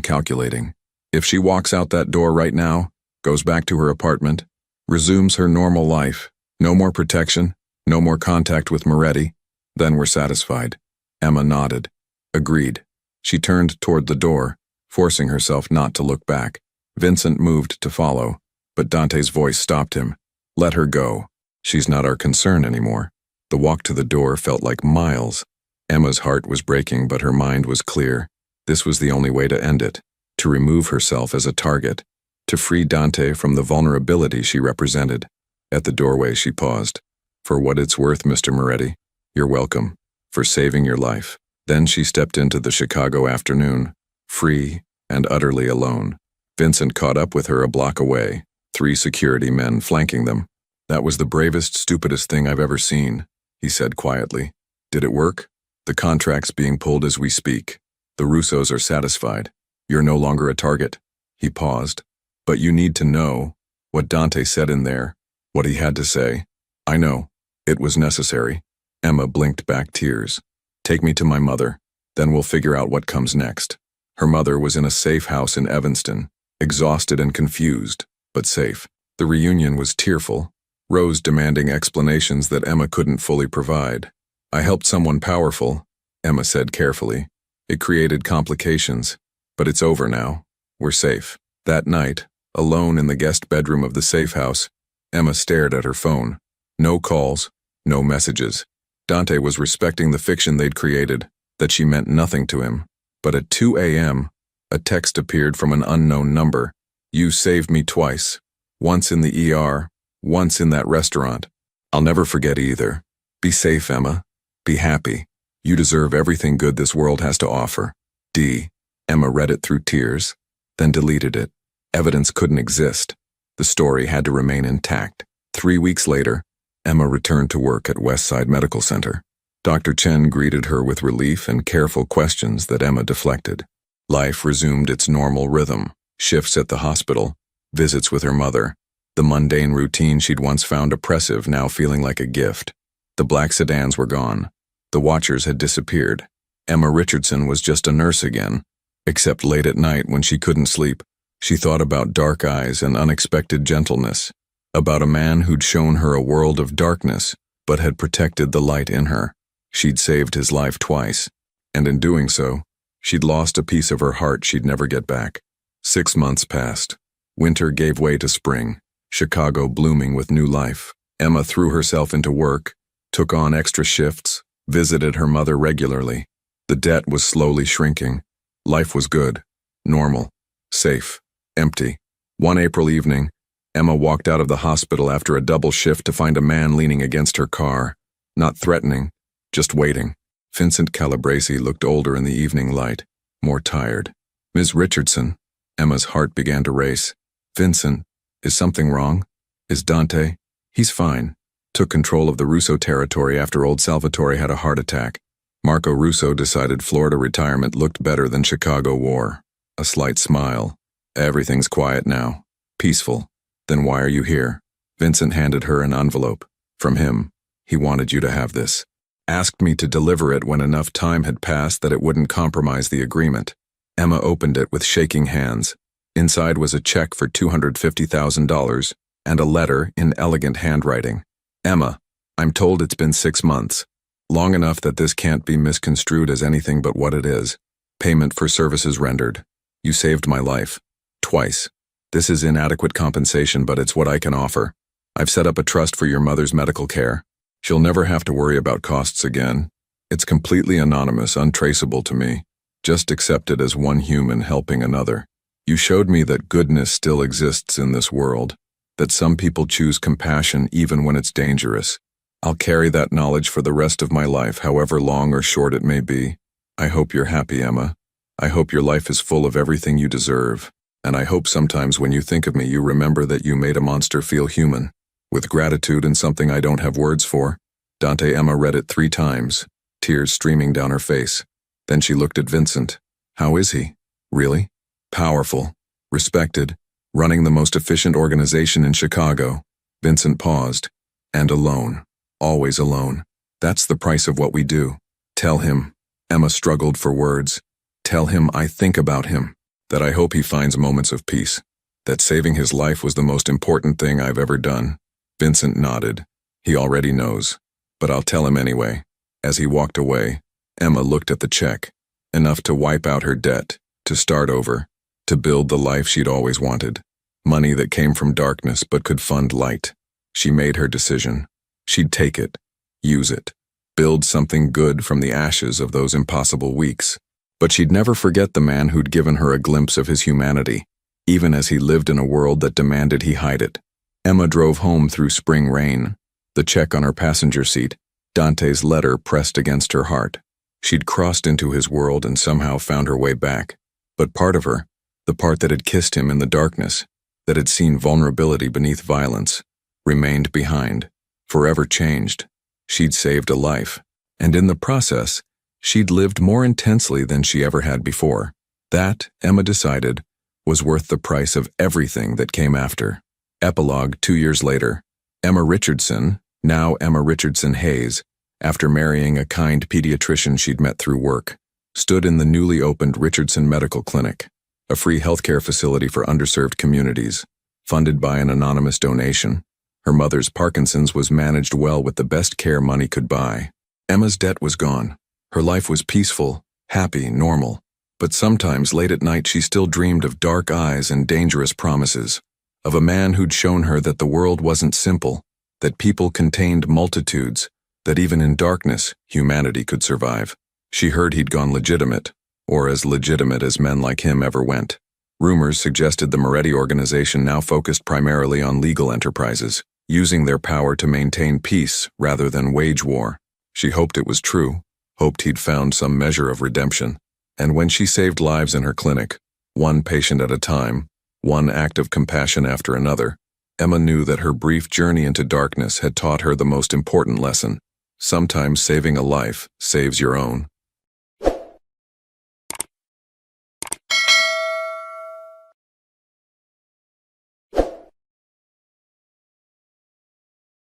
calculating. If she walks out that door right now, goes back to her apartment, resumes her normal life, no more protection, no more contact with Moretti, then we're satisfied. Emma nodded. Agreed. She turned toward the door, forcing herself not to look back. Vincent moved to follow, but Dante's voice stopped him. Let her go. She's not our concern anymore. The walk to the door felt like miles. Emma's heart was breaking, but her mind was clear. This was the only way to end it, to remove herself as a target, to free Dante from the vulnerability she represented. At the doorway she paused. For what it's worth, Mr. Moretti, you're welcome, for saving your life. Then she stepped into the Chicago afternoon, free and utterly alone. Vincent caught up with her a block away, 3 security men flanking them. That was the bravest, stupidest thing I've ever seen, he said quietly. Did it work? The contract's being pulled as we speak. The Russos are satisfied. You're no longer a target. He paused. But you need to know what Dante said in there, what he had to say. I know. It was necessary. Emma blinked back tears. Take me to my mother. Then we'll figure out what comes next. Her mother was in a safe house in Evanston, exhausted and confused, but safe. The reunion was tearful, Rose demanding explanations that Emma couldn't fully provide. I helped someone powerful, Emma said carefully. It created complications, but it's over now. We're safe. That night, alone in the guest bedroom of the safe house, Emma stared at her phone. No calls, no messages. Dante was respecting the fiction they'd created, that she meant nothing to him. But at 2 a.m., a text appeared from an unknown number. You saved me twice. Once in the ER, once in that restaurant. I'll never forget either. Be safe, Emma. Be happy. You deserve everything good this world has to offer. D. Emma read it through tears, then deleted it. Evidence couldn't exist. The story had to remain intact. 3 weeks later, Emma returned to work at Westside Medical Center. Dr. Chen greeted her with relief and careful questions that Emma deflected. Life resumed its normal rhythm. Shifts at the hospital, visits with her mother, the mundane routine she'd once found oppressive now feeling like a gift. The black sedans were gone. The watchers had disappeared. Emma Richardson was just a nurse again, except late at night when she couldn't sleep. She thought about dark eyes and unexpected gentleness, about a man who'd shown her a world of darkness, but had protected the light in her. She'd saved his life twice, and in doing so, she'd lost a piece of her heart she'd never get back. 6 months passed. Winter gave way to spring, Chicago blooming with new life. Emma threw herself into work, took on extra shifts, visited her mother regularly. The debt was slowly shrinking. Life was good, normal, safe, empty. One April evening, Emma walked out of the hospital after a double shift to find a man leaning against her car, not threatening, just waiting. Vincent Calabresi looked older in the evening light, more tired. Ms. Richardson, Emma's heart began to race. Vincent, is something wrong? Is Dante? He's fine. Took control of the Russo territory after old Salvatore had a heart attack. Marco Russo decided Florida retirement looked better than Chicago war. A slight smile. Everything's quiet now. Peaceful. Then why are you here? Vincent handed her an envelope. From him. He wanted you to have this. Asked me to deliver it when enough time had passed that it wouldn't compromise the agreement. Emma opened it with shaking hands. Inside was a check for $250,000 and a letter in elegant handwriting. Emma, I'm told it's been 6 months. Long enough that this can't be misconstrued as anything but what it is. Payment for services rendered. You saved my life. Twice. This is inadequate compensation, but it's what I can offer. I've set up a trust for your mother's medical care. She'll never have to worry about costs again. It's completely anonymous, untraceable to me. Just accept it as one human helping another. You showed me that goodness still exists in this world, that some people choose compassion even when it's dangerous. I'll carry that knowledge for the rest of my life, however long or short it may be. I hope you're happy, Emma. I hope your life is full of everything you deserve. And I hope sometimes when you think of me, you remember that you made a monster feel human. With gratitude and something I don't have words for. Dante. Emma read it 3 times, tears streaming down her face. Then she looked at Vincent. How is he? Really? Powerful. Respected. Running the most efficient organization in Chicago. Vincent paused. And alone. Always alone. That's the price of what we do. Tell him. Emma struggled for words. Tell him I think about him. That I hope he finds moments of peace. That saving his life was the most important thing I've ever done. Vincent nodded. He already knows. But I'll tell him anyway. As he walked away, Emma looked at the check. Enough to wipe out her debt, to start over, to build the life she'd always wanted. Money that came from darkness but could fund light. She made her decision. She'd take it. Use it. Build something good from the ashes of those impossible weeks. But she'd never forget the man who'd given her a glimpse of his humanity, even as he lived in a world that demanded he hide it. Emma drove home through spring rain. The check on her passenger seat, Dante's letter pressed against her heart. She'd crossed into his world and somehow found her way back. But part of her, the part that had kissed him in the darkness, that had seen vulnerability beneath violence, remained behind, forever changed. She'd saved a life, and in the process, she'd lived more intensely than she ever had before. That, Emma decided, was worth the price of everything that came after. Epilogue 2 years later. Emma Richardson, now Emma Richardson Hayes, after marrying a kind pediatrician she'd met through work, stood in the newly opened Richardson Medical Clinic, a free healthcare facility for underserved communities, funded by an anonymous donation. Her mother's Parkinson's was managed well with the best care money could buy. Emma's debt was gone. Her life was peaceful, happy, normal. But sometimes late at night she still dreamed of dark eyes and dangerous promises, of a man who'd shown her that the world wasn't simple, that people contained multitudes, that even in darkness, humanity could survive. She heard he'd gone legitimate, or as legitimate as men like him ever went. Rumors suggested the Moretti organization now focused primarily on legal enterprises, using their power to maintain peace rather than wage war. She hoped it was true, hoped he'd found some measure of redemption. And when she saved lives in her clinic, one patient at a time, one act of compassion after another, Emma knew that her brief journey into darkness had taught her the most important lesson. Sometimes saving a life saves your own.